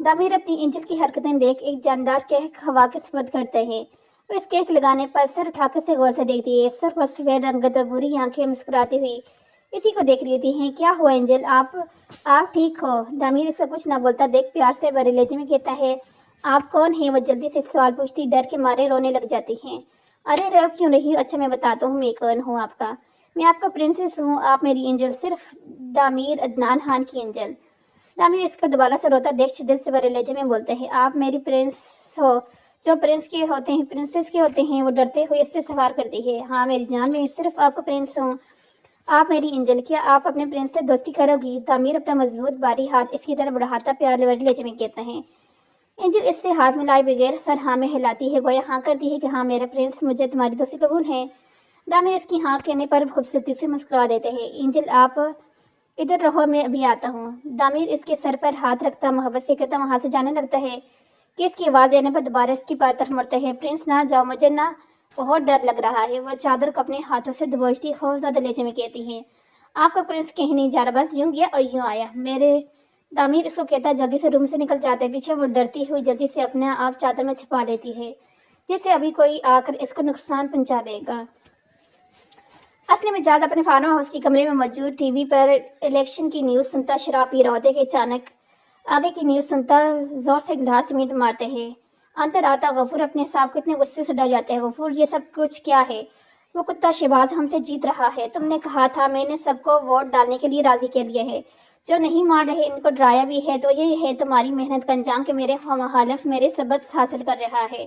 दामिर अपनी एंजल की हरकतें देख एक जानदार कहक हवा के स्पर्श करते हैं। वो इस केक लगाने पर सर उठाकर से गौर से देखती है। सर पर सफेद रंगत और बुरी आंखें मुस्कुराती हुई इसी को देख रही थी। क्या हुआ एंजल, आप ठीक हो? दामिर इसका कुछ ना बोलता देख प्यार से भरे लहजे में कहता है, आप कौन हैं? वो जल्दी से सवाल पूछती डर के मारे रोने लग जाती हैं। अरे रो क्यों रही हो? अच्छा मैं बताता हूँ मैं कौन हूँ आपका। मैं आपका प्रिंसेस हूँ, आप मेरी एंजल, सिर्फ दामिर अदनान खान की एंजल। दामिर इसका दोबारा से रोता देख शिद्दत से भरे लहजे में बोलते हैं, आप मेरी प्रिंस हो। जो प्रिंस के होते हैं, प्रिंसेस के होते हैं, वो डरते हुए इससे सवाल करती है। हाँ मेरी जान, मैं सिर्फ आपका प्रिंस हूँ, आप मेरी एंजल। क्या आप अपने प्रिंस से दोस्ती करोगी? दामिर अपना मजबूत बारी हाथ इसकी तरफ बढ़ाता प्यार भरे लहजे में कहता है। एंजल इससे हाथ मिलाए बगैर सर हाँ में हिलाती है, गोया हाँ करती है कि हाँ मेरा प्रिंस, मुझे तुम्हारी दोस्ती कबूल है। दामिर इसकी हाँ कहने पर खूबसूरती से मुस्कुरा देते हैं। एंजल आप इधर रहो, मैं अभी आता हूँ। दामिर इसके सर पर हाथ रखता मोहब्बत से कहता वहां से जाने लगता है कि इसकी आवाज देने पर दोबारा इसकी तरफ मुड़ते हैं। प्रिंस ना जाओ, मुझे ना बहुत डर लग रहा है। वह चादर को अपने हाथों से दबोचती खौफजदा लहजे में कहती है, आपका प्रिंस कहीं नहीं जा रहा, बस यूं गया और यूं आया। मेरे दामिर इसको कहता जल्दी से रूम से निकल जाते हैं। पीछे वो डरती हुई जल्दी से अपने आप चादर में छुपा लेती है, जिससे अभी कोई आकर इसको नुकसान पहुंचा देगा। असली में जाद अपने फार्म हाउस के कमरे में मौजूद टीवी पर इलेक्शन की न्यूज़ सुनता शराब पी रहा होते कि अचानक आगे की न्यूज़ सुनता जोर से गिलास समेत मारते हैं। अंतर आता गफूर अपने साफ कितने गुस्से से डर जाते हैं। गफूर ये सब कुछ क्या है? वो कुत्ता शहबाज हमसे जीत रहा है। तुमने कहा था, मैंने सबको वोट डालने के लिए राजी कर लिया है। जो नहीं मान रहे इनको डराया भी है। तो ये है तुम्हारी मेहनत का अंजाम कि मेरे मुखालिफ मेरे सबक हासिल कर रहा है।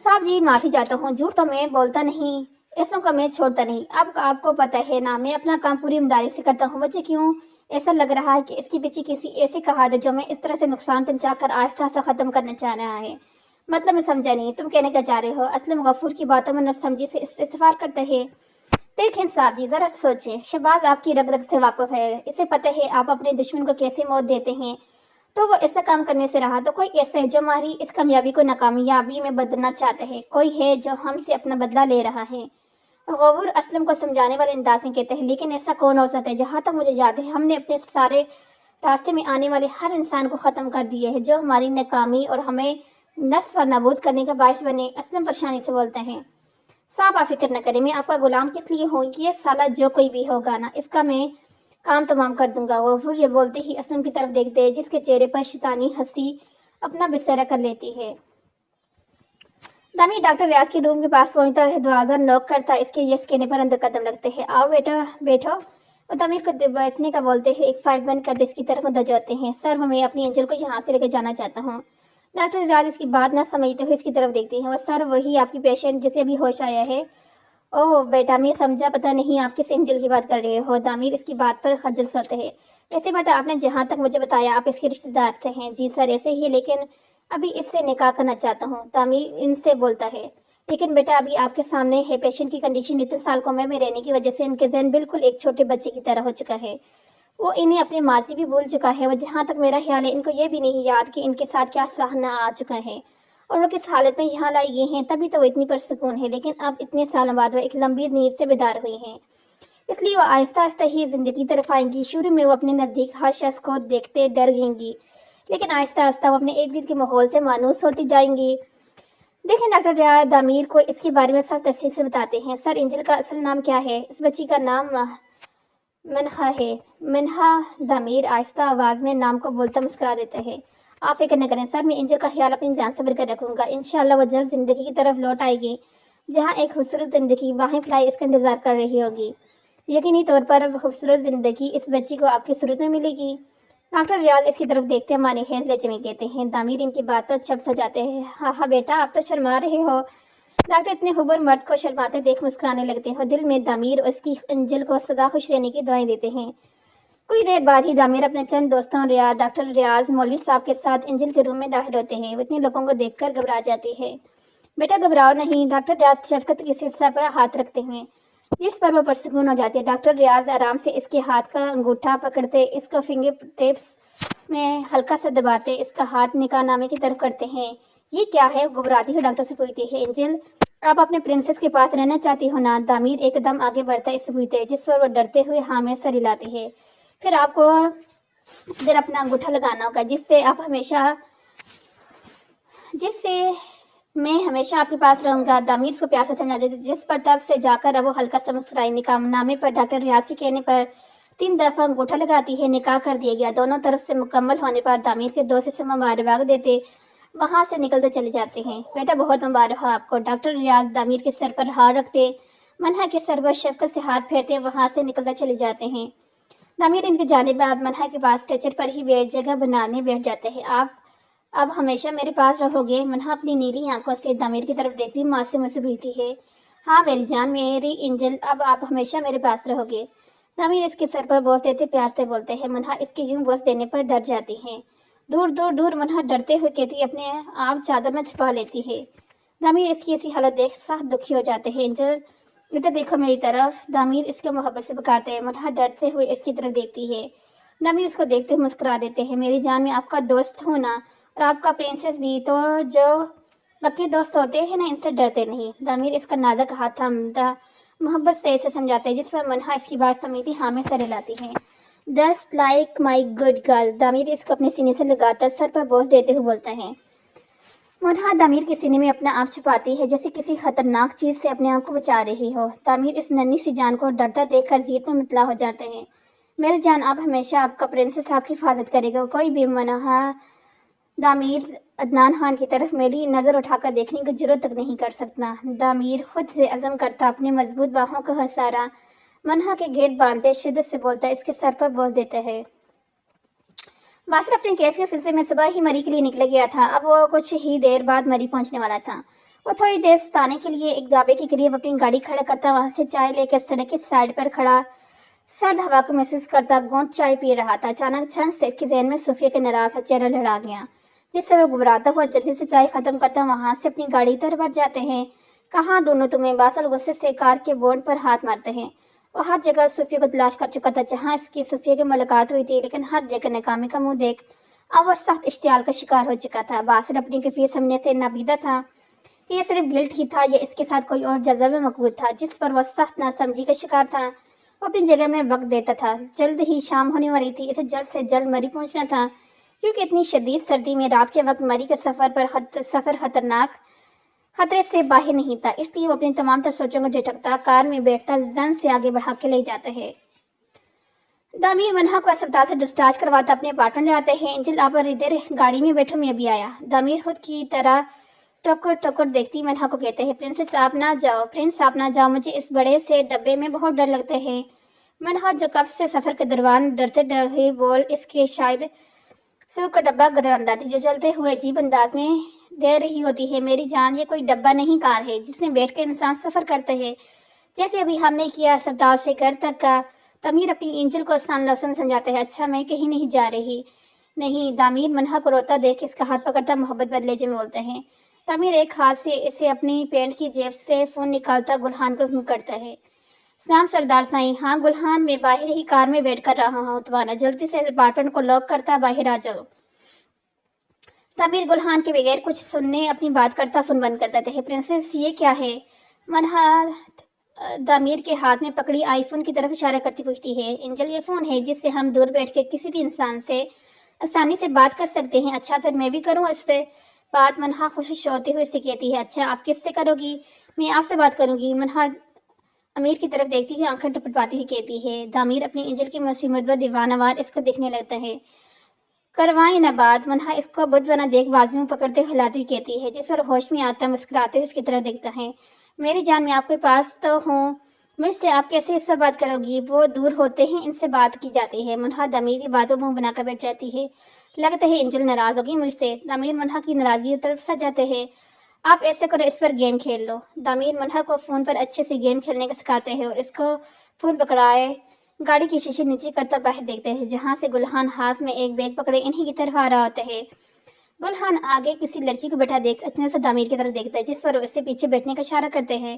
साहब जी माफी चाहता हूँ, झूठ तो मैं बोलता नहीं, ऐसों का मैं छोड़ता नहीं। अब आपको पता है ना, मैं अपना काम पूरी ईमानदारी से करता हूँ। मुझे क्यों ऐसा लग रहा है कि इसके पीछे किसी ऐसी कहावत जो मैं इस तरह से नुकसान पहुंचाकर आहिस्ता आहिस्ता खत्म करना चाह रहा है। मतलब मैं समझा नहीं, तुम कहने का चाह रहे हो असलम गफूर की बातों में न समझी से इससे सवाल करते हैं। देखें साहब जी, जरा सोचें, शहबाज आपकी रग रग से वाकिफ है। इसे पता है आप अपने दुश्मन को कैसे मौत देते हैं, तो वो ऐसा काम करने से रहा। तो कोई ऐसा है जो हमारी इस कामयाबी को नाकामयाबी में बदलना चाहता है। कोई है जो हमसे अपना बदला ले रहा है। गफूर असलम को समझाने वाले अंदाज में कहते हैं, लेकिन ऐसा कौन हो सकता है? जहाँ तक मुझे याद है हमने अपने सारे रास्ते में आने वाले हर इंसान को ख़त्म कर दिया है जो हमारी नाकामी और हमें नस्ल व नाबूद करने का बायस बने। असलम परेशानी से बोलते हैं, साहब आप फिक्र न करें, मैं आपका गुलाम किस लिए हूँ? ये साला जो कोई भी होगा ना, इसका मैं काम तमाम कर दूंगा। गफूर ये बोलते ही असलम की तरफ देखते हैं, जिसके चेहरे पर शैतानी हंसी अपना बिस्तरा कर लेती है। दामिर डॉक्टर रियाज के रूम के पास पहुंचता है, दरवाजा नॉक करता है। इसके यस कहने पर अंदर कदम लगते हैं। आओ बेटा बैठो। और दामिर को बैठने का बोलते हैं। एक फाइल बंद कर दे इसकी तरफ मुद्दा जाते हैं। सर मैं अपनी एंजल को यहाँ से लेकर जाना चाहता हूँ। डॉक्टर रियाज इसकी बात न समझते हुए इसकी तरफ देखते हैं। वो सर वही आपकी पेशेंट जिसे अभी होश आया है? ओह बेटा मैं समझा, पता नहीं आप किस एंजल की बात कर रहे हो। दामिर इसकी बात पर खजल सुनते हैं। ऐसे बेटा आपने जहाँ तक मुझे बताया आप इसके रिश्तेदार से हैं। जी सर ऐसे ही, लेकिन अभी इससे निकाह करना चाहता हूँ। दामिर इनसे बोलता है, लेकिन बेटा अभी आपके सामने है पेशेंट की कंडीशन इतने साल कोमे में रहने की वजह से इनके जहन बिल्कुल एक छोटे बच्चे की तरह हो चुका है। वो इन्हें अपने माजी भी भूल चुका है। वो जहाँ तक मेरा ख्याल है इनको ये भी नहीं याद कि इनके साथ क्या सहना आ चुका है और वो किस हालत में यहाँ लाई गई हैं। तभी तो वो इतनी पुरसुकून है। लेकिन अब इतने सालों बाद वो एक लंबी नींद से बेदार हुई हैं, इसलिए वो आहिस्ता आहिस्ता ही जिंदगी की तरफ आएंगी। शुरू में वो अपने नज़दीक हर शख्स को देखते डर गएंगी, लेकिन आहिस्ता आहिस्ता वो अपने इर्द गिर्द के माहौल से मानूस होती जाएंगी। देखें डॉक्टर दामिर को इसके बारे में सब तफसील से बताते हैं। सर एंजल का असल नाम क्या है? इस बच्ची का नाम मनहा है। मनहा। दामिर आहिस्ता आवाज में नाम को बोलता मुस्कुरा देते हैं। आप फिक्र न करें सर, मैं एंजल का ख्याल अपनी जान से बढ़कर रखूंगा। इंशाल्लाह वो जल्द जिंदगी की तरफ लौट आएगी। जहाँ एक खूबसूरत जिंदगी वाहिम फ्लाई इसका इंतजार कर रही होगी। यकीनी तौर पर अब खूबसूरत जिंदगी इस बच्ची को आपकी सूरत में मिलेगी। डॉक्टर रियाज इसकी तरफ देखते मानी हेज ले चले कहते हैं। दामिर इनकी बात पर छप सा जाते हैं। हाँ हाँ बेटा, आप तो शर्मा रहे हो। डॉक्टर इतने हुबर मर्द को शर्माते देख मुस्कुराने लगते हैं और दिल में दामिर और उसकी अंजल को सदा खुश रहने की दुआएं देते हैं। कुछ देर बाद ही दामिर अपने चंद दोस्तों रियाज, डॉक्टर रियाज, मौलवी साहब के साथ एंजल के रूम में दाखिल होते हैं। वो इतने लोगों को देखकर घबरा जाती है। बेटा घबराओ नहीं, डॉक्टर रियाज शफकत के सिर पर हाथ रखते हैं, जिस पर वो पुरसकून हो जाती है। डॉक्टर रियाज आराम से इसके हाथ का अंगूठा पकड़ते, इसको फिंगर टिप्स में हल्का सा दबाते, इसका हाथ निकाहनामे की तरफ करते हैं। ये क्या है? घबराती हुई डॉक्टर से पूछती है। एंजल, आप अपने प्रिंसेस के पास रहना चाहती हो ना? दामिर एकदम आगे बढ़ता इससे पूछते है, जिस पर वो डरते हुए हाँ में सर हिलाती है। फिर आपको इधर अपना अंगूठा लगाना होगा, जिससे मैं हमेशा आपके पास रहूंगा। दामिर उसको प्यार से समझा देते, जिस पर तब से जाकर अब वो हल्का सा मुस्कुराई। निकाहनामे पर डॉक्टर रियाज के कहने पर 3 दफा अंगूठा लगाती है। निकाह कर दिया गया। दोनों तरफ से मुकम्मल होने पर दामिर के दोस्त से मुबारकबाद देते वहां से निकलते चले जाते हैं। बेटा बहुत मुबारक हो आपको। डॉक्टर रियाज दामिर के सर पर हाथ रखते, मनहा के सर पर शफकत से हाथ फेरते वहां से निकलते चले जाते हैं। दामिर इनके जाने बाद मनहा के पास स्ट्रेचर पर ही जगह बनाने बैठ जाते हैं। आप अब हमेशा मेरे पास रहोगे? मनहा अपनी नीली आंखों से दामिर की तरफ देखती माँ से मुझसे पूछती है। हाँ मेरी जान, मेरी एंजल, अब आप हमेशा मेरे पास रहोगे। दामिर इसके सर पर बोस देते प्यार से बोलते हैं। मनहा इसके यूं बोस देने पर डर जाती है। दूर दूर दूर, मनहा डरते हुए कहती अपने आप चादर में छुपा लेती है। दामिर इसकी ऐसी हालत देख साथ दुखी हो जाते हैं। एंजल, इधर देखो मेरी तरफ। दामिर इसको मोहब्बत से पुकारते हैं। मनहा डरते हुए इसकी तरफ देखती है। दामिर इसको देखते हुए मुस्कुरा देते हैं। मेरी जान, मैं आपका दोस्त हूँ ना, और आपका प्रिंसेस भी। तो जो पक्के दोस्त होते हैं ना, इनसे डरते नहीं। दामिर इसका नाजुक हाथ थामता मोहब्बत से इसे समझाते हैं, जिस पर मनहा इसकी बात समझती हाँ में सर हिलाती है। Just like my good girl. Damir इसको अपने सीने से लगाकर सर पर बोझ देते हुए बोलता है। मनहा दामिर के सीने में अपना आप छुपाती है, जैसे किसी खतरनाक चीज से अपने आप को बचा रही हो। दामिर इस नन्ही सी जान को डरता देखकर जीत में मुतला हो जाते हैं। मेरी जान, आप हमेशा आपका प्रिंसेस आपकी हिफाजत करेगा। कोई भी मनहा दामिर अदनान खान की तरफ मेरी नज़र उठाकर देखने की जरूरत तक नहीं कर सकता। दामिर खुद से अज़म करता अपनी मजबूत बाहों का हसारा मनहा के गेट बांधते शिद्दत से बोलता, इसके सर पर बोझ देता है। बासर अपने केस के सिलसिले में सुबह ही मरी के लिए निकल गया था। अब वो कुछ ही देर बाद मरी पहुंचने वाला था। वो थोड़ी देर सताने के लिए एक ढाबे के करीब अपनी गाड़ी खड़ा करता, वहां से चाय लेकर सड़क की साइड पर खड़ा सर्द हवा को महसूस करता घूंट चाय पी रहा था। अचानक छन से इसके जहन में सुफिया के नाराज सा चेहरा लहरा गया, जिससे वो घबराता हुआ जल्दी से चाय खत्म करता वहां से अपनी गाड़ी तरफ बढ़ जाते हैं। कहाँ ढूंढूं तुम्हें? बासर गुस्से से कार के बोर्ड पर हाथ मारते हैं। वो हर जगह सुफिया को तलाश कर चुका था, जहाँ इसकी सुफिया की मुलाकात हुई थी, लेकिन हर जगह नाकामी का मुंह देख अब वो सख्त इश्तियाल का शिकार हो चुका था। बासर अपनी कैफियत समझने से नाबीदा था कि ये सिर्फ गिल्ट ही था या इसके साथ कोई और जज्बा मकबूल था, जिस पर वह सख्त नासमझी का शिकार था। वो अपनी जगह में वक्त देता था। जल्द ही शाम होने वाली थी, इसे जल्द से जल्द मरी पहुंचना था, क्योंकि इतनी शदीद सर्दी में रात के वक्त मरी के सफर खतरनाक खतरे से बाहर नहीं था। इसलिए वो अपनी तमाम तर सोचों को झटकता कार में बैठता जन से आगे बढ़ा के ले जाता है। दामिर मनहा को अस्पताल से डिस्चार्ज करवाता अपने अपार्टमेंट ले आते हैं। एंजल, आप इधर गाड़ी में बैठो, मैं अभी आया। दामिर खुद की तरह टोकर टोकर देखती मनहा को कहते हैं, प्रिंसेस आप ना जाओ, प्रिंस आप ना जाओ, मुझे इस बड़े से डब्बे में बहुत डर लगते हैं। मनहा जो कब से सफर के दौरान डरते डरते बोल इसके शायद सू का डब्बा गरंदा थी, जो चलते हुए अजीब अंदाज में दे रही होती है। मेरी जान, ये कोई डब्बा नहीं, कार है जिसमें बैठ कर इंसान सफर करते हैं, जैसे अभी हमने किया अस्पताल से घर तक का। दामिर अपनी एंजल को आसान लफ्ज़ों में समझाता है। अच्छा, मैं कहीं नहीं जा रही। नहीं। दामिर मनहा को रोता देख इसका हाथ पकड़ता मोहब्बत बदले में बोलते हैं। दामिर एक हाथ से इसे अपनी पैंट की जेब से फोन निकालता गुलहान को फोन करता है। सलाम सरदार साईं। हाँ गुलहान, मैं बाहर ही कार में वेट कर रहा हूँ तुम्हारा, जल्दी से अपार्टमेंट को लॉक करता बाहर आ जाओ। दामिर गुलहान के बगैर कुछ सुनने अपनी बात करता फोन बंद कर देते हैं। प्रिंसेस ये क्या है? मनहा दामिर के हाथ में पकड़ी आईफोन की तरफ इशारा करती पूछती है। एंजल, ये फोन है जिससे हम दूर बैठ के किसी भी इंसान से आसानी से बात कर सकते हैं। अच्छा, फिर मैं भी करूँ इस पे बात? मनहा खुशी होते हुए इससे कहती है। अच्छा, आप किससे करोगी? मैं आपसे बात करूंगी। मनहा अमीर की तरफ देखती हुई आंखें टपटपाती हुई कहती है। दामिर अपनी एंजल की मुसीबत पर दीवानावार इसको देखने लगता है। करवाएं न बात। मनहा इसको बुद्ध बना देख बाजुओं पकड़ते हुए हिलाती हुई कहती है, जिस पर होश में आता मुस्कुराते हुए इसकी तरफ देखता है। میری جان میں آپ کے پاس تو ہوں، مجھ سے آپ کیسے اس پر بات کرو گی؟ وہ دور ہوتے ہی ان سے بات کی جاتی ہے۔ منہا دمیر کی باتوں منہ بنا کر بیٹھ جاتی ہے۔ لگتا ہے انجل ناراض ہوگی مجھ سے۔ دمیر منہا کی ناراضگی کی طرف سج جاتے ہیں۔ آپ ایسے کرو، اس پر گیم کھیل لو۔ دمیر منہا کو فون پر اچھے سے گیم کھیلنے کا سکھاتے ہیں اور اس کو فون پکڑائے گاڑی کی شیشے نیچے کرتا باہر دیکھتے ہیں، جہاں سے گلحان ہاتھ میں ایک بیگ پکڑے انہی کی طرف آ رہا ہوتا ہے۔ گلحان آگے کسی لڑکی کو بیٹھا دیکھ اتنے سے دمیر کی طرف دیکھتا ہے، جس پر وہ اس سے پیچھے بیٹھنے کا اشارہ کرتے ہیں۔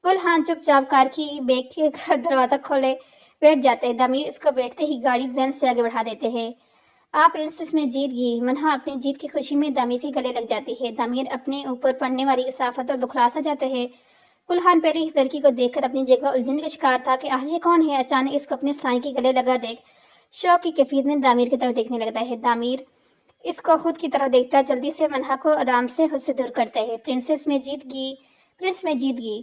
گلحان چپ چاپ کار کی بیگ کے دروازہ کھولے بیٹھ جاتے ہیں۔ دمیر اس کو بیٹھتے ہی گاڑی زین سے آگے بڑھا دیتے ہیں۔ آپ پرنسس میں جیت گئی۔ منہا اپنی جیت کی خوشی میں دمیر کے گلے لگ جاتی ہے۔ دمیر اپنے اوپر پڑنے والی اصافت اور بخلا سا جاتے ہیں۔ گلحان پہلے اس لڑکی کو دیکھ کر اپنی جگہ الجھن کا شکار تھا کہ آخر یہ کون ہے۔ اچانک اس کو اپنے سائیں کے گلے لگا دیکھ شوق کی کیفیت میں دمیر کی طرف دیکھنے لگتا ہے۔ دمیر اس کو خود کی طرف دیکھتا جلدی سے منہا کو آرام سے خود سے دور کرتا ہے۔ پرنس میں جیت گئی۔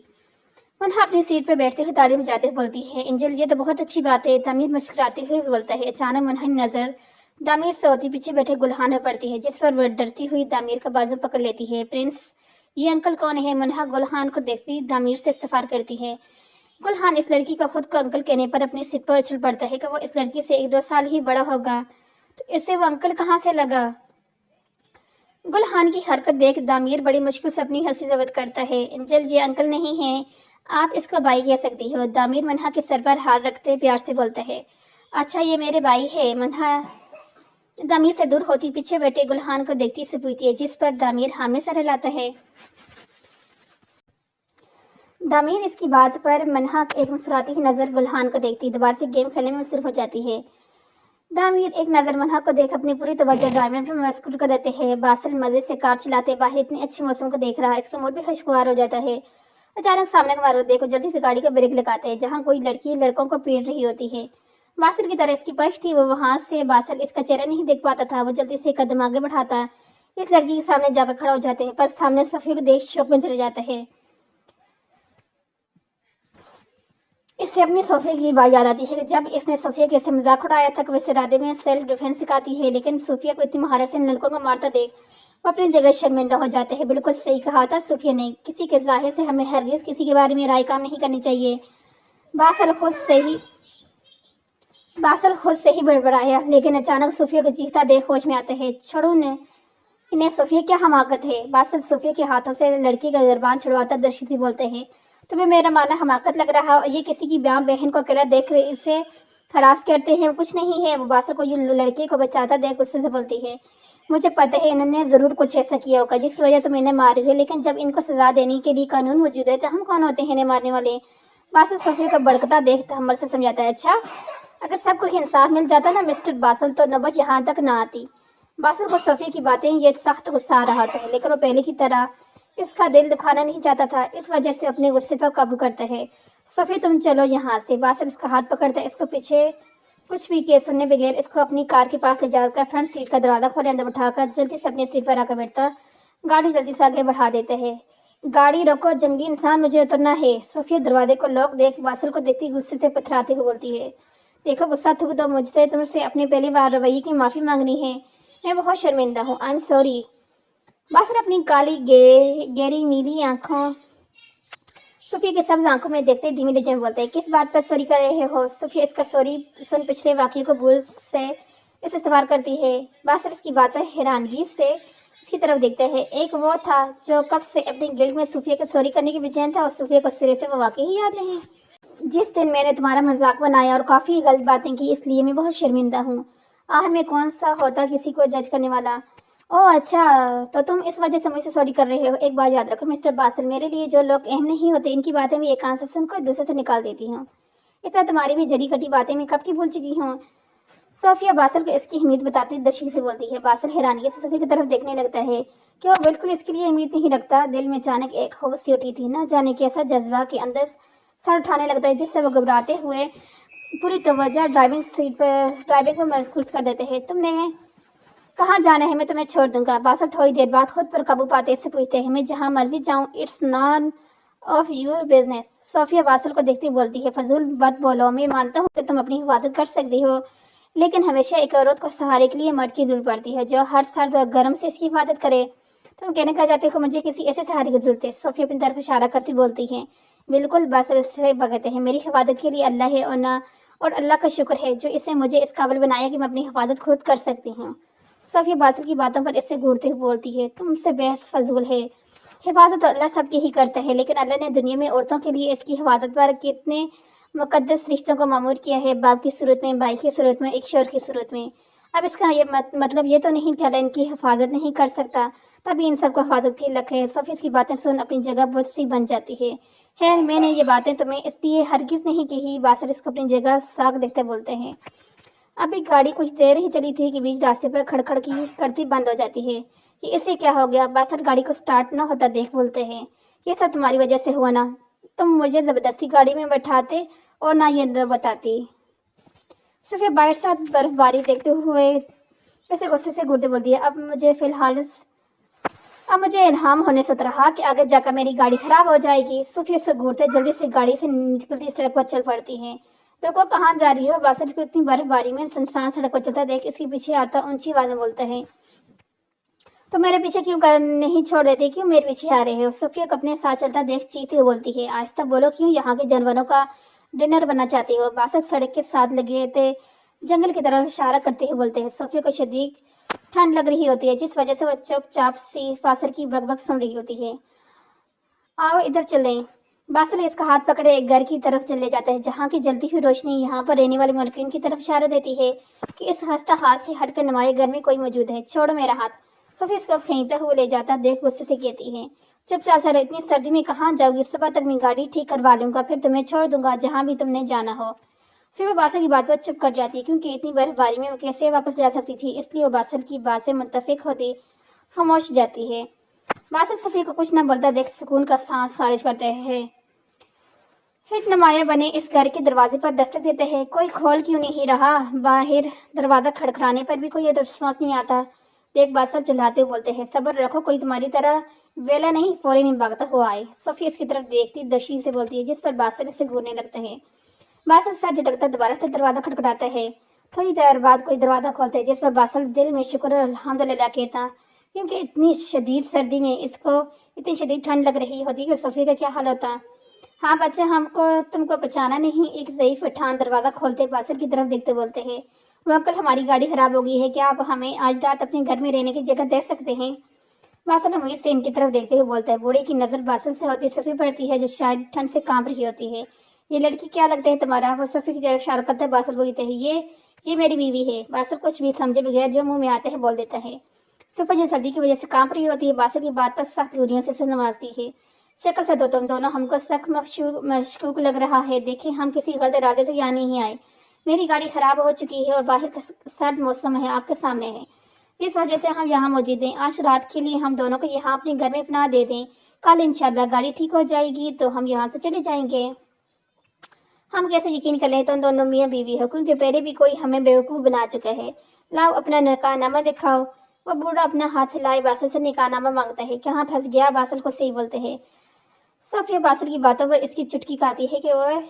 منہا اپنی سیٹ پر بیٹھتے ہوئے تعلیم جاتے ہوئے بولتی ہے، انجل یہ تو بہت اچھی بات ہے۔ دمیر مسکراتے ہوئے بولتا ہے۔ اچانک منہا کی نظر دمیر سے ہوتی پیچھے بیٹھے گلحان پر پڑتی ہے، جس پر وہ ڈرتی ہوئی دمیر کا بازو پکڑ لیتی ہے۔ پرنس، یہ انکل کون ہے؟ منہا گلحان کو دیکھتی دمیر سے استفسار کرتی ہے۔ گلحان اس لڑکی کا خود کو انکل کہنے پر اپنی سیٹ پر اچھل پڑتا ہے کہ وہ اس لڑکی سے 1-2 سال ہی بڑا ہوگا، تو اسے وہ انکل کہاں سے لگا؟ گلحان کی حرکت دیکھ دمیر بڑی مشکل سے اپنی ہنسی ضبط کرتا ہے۔ انجل یہ انکل نہیں ہے، آپ اس کو بھائی کہہ سکتی ہو۔ دمیر منہا کے سر پر ہاتھ رکھتے پیار سے بولتا ہے۔ اچھا یہ میرے بھائی ہے؟ منہا دمیر سے دور ہوتی پیچھے بیٹھے گلحان کو دیکھتی سے پوچھتی ہے، جس پر دمیر ہاں میں سر ہلاتا ہے۔ دمیر اس کی بات پر منہا ایک مسکراتی ہوئی نظر گلحان کو دیکھتی دوبارہ سے گیم کھیلنے میں مصروف ہو جاتی ہے۔ دمیر ایک نظر منہا کو دیکھ اپنی پوری توجہ ڈرائیور پر مشغول کر دیتے ہیں۔ باسل مزے سے کار چلاتے باہر اتنے اچھے موسم کو دیکھ رہا ہے، اس کا موڈ بھی خوشگوار ہو جاتا ہے۔ اچانک سامنے کا مارو دیکھو جلدی سے گاڑی کو بریک لگاتے ہیں، جہاں کوئی لڑکی لڑکوں کو پیٹ رہی ہوتی ہے۔ باسل کی طرح اس کی پش تھی، وہ وہاں سے باسل اس کا چہرہ نہیں دیکھ پاتا تھا۔ وہ جلدی سے قدم آگے بڑھاتا اس لڑکی کے سامنے جا کر کھڑا ہو جاتے ہیں، پر سامنے صفیہ کو دیکھ شوق میں چلے جاتا ہے۔ اس سے اپنی صوفیہ کی بات یاد آتی ہے کہ جب اس نے صوفیہ کے سے مذاق اڑایا تھا کہ وہ اس ارادے میں سیلف ڈیفینس سکھاتی ہے، لیکن صوفیہ کو اتنی مہارت سے لڑکوں کو مارتا دیکھ وہ اپنی جگہ شرمندہ ہو جاتے ہیں۔ بالکل صحیح کہا تھا صوفیہ نے، کسی کے ظاہر سے ہمیں ہرگز کسی کے بارے میں رائے کام نہیں کرنی چاہیے۔ باسل خود سے ہی بڑبڑایا، لیکن اچانک صوفیہ کو چیختا دیکھ ہوش میں آتے ہیں۔ چھوڑو انہیں صوفیہ، کیا حماقت ہے؟ باسل صوفیہ کے ہاتھوں سے لڑکی کا گربان چھڑواتا درشی سے بولتے ہیں، تمہیں میرا ماننا حماقت لگ رہا ہے؟ یہ کسی کی بیاں بہن کو اکیلا دیکھ کر اسے ہراس کرتے ہیں، وہ کچھ نہیں ہے۔ وہ باسل کو لڑکی کو بچاتا دیکھ غصے سے بولتی ہے، مجھے پتہ ہے انہوں نے ضرور کچھ ایسا کیا ہوگا جس کی وجہ تم انہیں مار رہی ہو، لیکن جب ان کو سزا دینے کے لیے قانون موجود ہے تو ہم کون ہوتے ہیں انہیں مارنے والے؟ باسل صوفیہ کو بڑکتا دیکھ تحمل سے سمجھاتا ہے، اچھا اگر سب کو انصاف مل جاتا نا مسٹر باسل، تو نوبت یہاں تک نہ آتی۔ باسل کو صوفیہ کی باتیں یہ سخت غصہ آ رہا تھا، لیکن وہ پہلے کی طرح اس کا دل دکھانا نہیں چاہتا تھا، اس وجہ سے اپنے غصے پر قابو کرتا ہے۔ صوفیہ تم چلو یہاں سے۔ باسل اس کا ہاتھ پکڑتا ہے، اس کو پیچھے کچھ بھی کہے سننے بغیر اس کو اپنی کار کے پاس لے جا کر فرنٹ سیٹ کا دروازہ کھولے اندر بٹھا کر جلدی سے اپنی سیٹ پر آ کر بیٹھتا گاڑی جلدی سے آگے بڑھا دیتے ہیں۔ گاڑی روکو جنگی انسان، مجھے اترنا ہے۔ صوفیہ دروازے کو لاک دیکھ باسل کو دیکھتی غصے سے پتھراتے ہوئے بولتی ہے، دیکھو غصہ تھوک دو، تم سے اپنے پہلی بار رویے کی معافی مانگنی ہے، میں بہت شرمندہ ہوں، آئی ایم سوری۔ باسل اپنی کالی گہری نیلی آنکھوں صوفیہ کے سبز آنکھوں میں دیکھتے دھیمی لہجے میں بولتے ہیں، کس بات پر سوری کر رہے ہو؟ صوفیہ اس کا سوری سن پچھلے واقعے کو بھول سے اس استغفار کرتی ہے۔ باسل اس کی بات پر حیرانگی سے اس کی طرف دیکھتا ہے۔ ایک وہ تھا جو کب سے اپنی گلٹ میں صوفیہ کو سوری کرنے کی بے چین تھا، اور صوفیہ کو سرے سے وہ واقعی ہی یاد نہیں۔ جس دن میں نے تمہارا مذاق بنایا اور کافی غلط باتیں کی، اس لیے میں بہت شرمندہ ہوں۔ آخر میں کون سا ہوتا کسی کو جج کرنے والا؟ اوہ اچھا، تو تم اس وجہ سے مجھ سے سوری کر رہے ہو۔ ایک بات یاد رکھو مسٹر باسل، میرے لیے جو لوگ اہم نہیں ہوتے ان کی باتیں بھی ایک کان سے سن کر دوسرے سے نکال دیتی ہوں، اس طرح تمہاری بھی جڑی کٹی باتیں میں کب کی بھول چکی ہوں۔ صوفیہ باسل کو اس کی اہمیت بتاتی درشی سے بولتی ہے۔ باسل حیرانگی سے صوفیہ کی طرف دیکھنے لگتا ہے کہ وہ بالکل اس کے لیے اہمیت نہیں رکھتا۔ دل میں اچانک ایک خوف سی اٹھی تھی، نہ جانے کیسا جذبہ کے اندر سر اٹھانے لگتا ہے، جس سے وہ گھبراتے ہوئے پوری توجہ ڈرائیونگ پر مشغول کر دیتے ہیں۔ تم نے کہاں جانا ہے؟ میں تمہیں چھوڑ دوں گا۔ باسل تھوڑی دیر بعد خود پر قابو پاتے اس سے پوچھتے ہیں، میں جہاں مرضی جاؤں، it's none of your business. Sofia Basil کو دیکھتی بولتی ہے، فضول بات بولو، میں مانتا ہوں کہ تم اپنی حفاظت کر سکتی ہو، لیکن ہمیشہ ایک عورت کو سہارے کے لیے مرد کی ضرورت پڑتی ہے جو ہر سرد اور گرم سے اس کی حفاظت کرے۔ तुम कहने कहा जाते हो मुझे किसी ऐसे सहारे की जरूरत है। सोफिया अपनी तरफ इशारा करती बोलती है। बिल्कुल, बासिल से बगते हैं। मेरी हिफाजत के लिए अल्लाह है और अल्लाह का शुक्र है जो इसने मुझे इस काबिल बनाया कि मैं अपनी हिफाजत खुद कर सकती हूँ। सोफिया बासिल की बातों पर इससे घूरते हुए बोलती है, तुमसे बहस फजूल है। हिफाजत तो अल्लाह सबकी ही करता है, लेकिन अल्लाह ने दुनिया में औरतों के लिए इसकी हिफाजत पर कितने मुकद्दस रिश्तों को मामूर किया है, बाप की सूरत में, भाई की सूरत में, एक शोहर की सूरत में। अब इसका ये मतलब ये तो नहीं कि अल्लाह इनकी हिफाजत नहीं कर सकता, तभी इन सबको हिफाजत की लक है। सोफी की बातें सुन अपनी जगह बुझ सी बन जाती है। खैर, मैंने ये बातें तुम्हें इसलिए हरगिज नहीं कही। बासिल इसको अपनी जगह साग देखते बोलते हैं। अभी गाड़ी कुछ देर ही चली थी कि बीच रास्ते पर खड़खड़ की करती बंद हो जाती है। कि इससे क्या हो गया? बासिल गाड़ी को स्टार्ट न होता देख बोलते हैं, ये सब तुम्हारी वजह से हुआ ना। तुम मुझे जबरदस्ती गाड़ी में बैठाते और ना ये न बताती। सोफिया बाहर साथ बर्फबारी देखते हुए ऐसे गुस्से से घूरते बोलती है, अब मुझे इल्हाम होने से रहा कि आगे जाकर मेरी गाड़ी खराब हो जाएगी। सोफिया से घूरते जल्दी से गाड़ी से निकलती सड़क पर चल पड़ती है। रुको, कहाँ जा रही हो? बासिल को इतनी बर्फबारी में सुनसान सड़क पर चलता देख इसके पीछे आता ऊंची आवाज में बोलता है, तो मेरे पीछे क्यों नहीं छोड़ देते? क्यों मेरे पीछे आ रहे हो? सोफिया को अपने साथ चलता देख चीखती हुई बोलती है, आहिस्ता बोलो, क्यों यहाँ के जानवरों का डिनर बनना चाहती हो? बासिल सड़क के साथ लगे थे जंगल की तरफ इशारा करते हुए बोलते हैं। सोफिया को शदीद ठंड लग रही होती है, जिस वजह से वह चुपचाप सी बासिल की बकबक सुन रही होती है। आओ इधर चलें। बासिल इसका हाथ पकड़े एक घर की तरफ चले जाता है, जहाँ की जलती हुई रोशनी यहाँ पर रहने वाले मलकिन की तरफ इशारा देती है कि इस हंसता हाथ से हटकर नुमाए घर में कोई मौजूद है। छोड़ो मेरा हाथ। सोफी इसको खींचते हुए ले जाता देख गुस्से से कहती है, चुपचाप चलो, इतनी सर्दी में कहाँ जाओगी? सुबह तक मैं गाड़ी ठीक करवा लूंगा, फिर तुम्हें छोड़ दूंगा जहाँ भी तुमने जाना हो। सुबह बासिल की बात पर चुप कर जाती है, क्योंकि इतनी बर्फबारी में वो कैसे वापस जा सकती थी, इसलिए वो बासिल की बात से मुत्तफिक होती खामोश जाती है। बासिल सोफी को कुछ न बोलता देख सुकून का सांस खारिज करते हैं। हित नुमाया बने इस घर के दरवाजे पर दस्तक देते हैं। कोई खोल क्यों नहीं रहा? बाहर दरवाजा खड़खड़ाने पर भी कोई रिस्पॉन्स नहीं आता देख बासिल चिल्लाते हुए बोलते हैं, सब्र रखो, कोई तुम्हारी तरह वेला नहीं फौरी नहीं भागता हुआ आए। सोफी इसकी तरफ देखती दशी से बोलती है, जिस पर बासिल इससे घूरने लगते हैं। बासिल सर झटकता दोबारा से दरवाजा खटखटाता है। थोड़ी देर बाद कोई दरवाजा खोलते है, जिस पर बासिल दिल में शुक्र अल्हम्दुलिल्लाह कहता, क्योंकि इतनी शदीद सर्दी में इसको इतनी शदीद ठंड लग रही होती कि सोफी का क्या हाल होता। हाँ बच्चा, हमको तुमको पहचाना नहीं? एक ज़ईफ पठान दरवाज़ा खोलते बासिल की तरफ देखते बोलते हैं, वो अंकल हमारी गाड़ी खराब हो गई है, क्या आप हमें आज रात अपने घर में रहने की जगह दे सकते हैं? बासिल उम्मीद से इनकी तरफ देखते हुए बोलता है। बूढ़े की नज़र बासिल से होती सोफी पड़ती है, जो शायद ठंड से कांप रही होती है। ये लड़की क्या लगता है तुम्हारा? वो सोफी की तरफ इशारा करता है। बासिल बोलते हैं, ये मेरी बीवी है। बासिल कुछ भी समझे बगैर जो मुंह में आते हैं बोल देता है। सोफी जो सर्दी की वजह से कांप रही होती है, बासिल की बात पर सख्त उंगलियों से नवाजती है। शक्ल से तो तुम दोनों हमको सख्त मशकूक लग रहा है। देखिए, हम किसी गलत इरादे से यहाँ नहीं आए। मेरी गाड़ी खराब हो चुकी है और बाहर का सर्द मौसम है आपके सामने है, जिस वजह से हम यहाँ मौजूद हैं। आज रात के लिए हम दोनों को यहाँ अपने घर में पनाह दे दें। कल इंशाल्लाह गाड़ी ठीक हो जाएगी तो हम यहाँ से चले जाएंगे। हम कैसे यकीन कर लें तुम दोनों मियाँ बीवी हो, क्योंकि पहले भी कोई हमें बेवकूफ़ बना चुका है। लाओ अपना निकाहनामा दिखाओ। वह बूढ़ा अपना हाथ हिलाए बासिल से निकाहनामा मांगता है। कहाँ फंस गया? बासिल को सही बोलते हैं। सोफिया बासिल की बातों पर इसकी चुटकी काटती है कि वह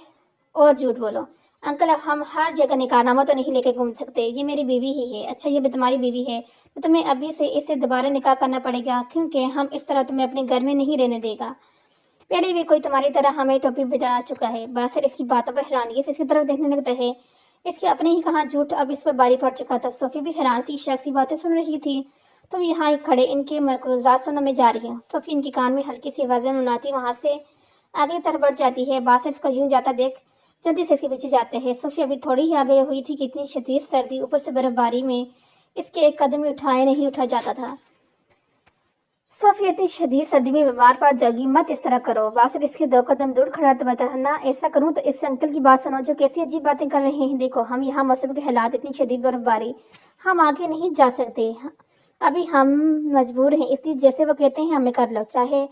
और झूठ बोलो। अंकल, अब हम हर जगह निकाहनामा तो नहीं लेके घूम सकते, ये मेरी बीवी ही है। अच्छा, ये भी तुम्हारी बीवी है तो तुम्हें अभी से इससे दोबारा निकाह करना पड़ेगा, क्योंकि हम इस तरह तुम्हें अपने घर में नहीं रहने देगा। पहले भी कोई तुम्हारी तरह हमें टोपी बिता चुका है। बासिल इसकी बातों पर हैरानगी से इसकी तरफ देखने लगता है। इसके अपने ही कहा झूठ अब इस पर भारी पड़ चुका था। सोफी भी हैरान सी शख्स की बातें सुन रही थी। तुम यहाँ ही खड़े इनके मकरूजात सुनने में जा रही हूँ। सोफी इनके कान में हल्की सी आवाज़ें मुनाती वहाँ से आगे की तरफ बढ़ जाती है। बासिल इसको यूं जाता देख जल्दी से इसके पीछे जाते हैं। सोफी अभी थोड़ी ही आगे हुई थी कि इतनी शदीद सर्दी, ऊपर से बर्फबारी में इसके एक कदम उठाए नहीं उठा जाता था। सोफी इतनी शदीद सर्दी में बीमार पड़ जाएगी, मत इस तरह करो। बासिल इसके 2 कदम दूर खड़ा तो बता, ना ऐसा करूं तो इस अंकल की बात सुनो जो कैसी अजीब बातें कर रहे हैं। देखो, हम यहाँ मौसम के हालात, इतनी शदीद बर्फबारी, हम आगे नहीं जा सकते। अभी हम मजबूर हैं, इसलिए जैसे वो कहते हैं हमें कर लो, चाहे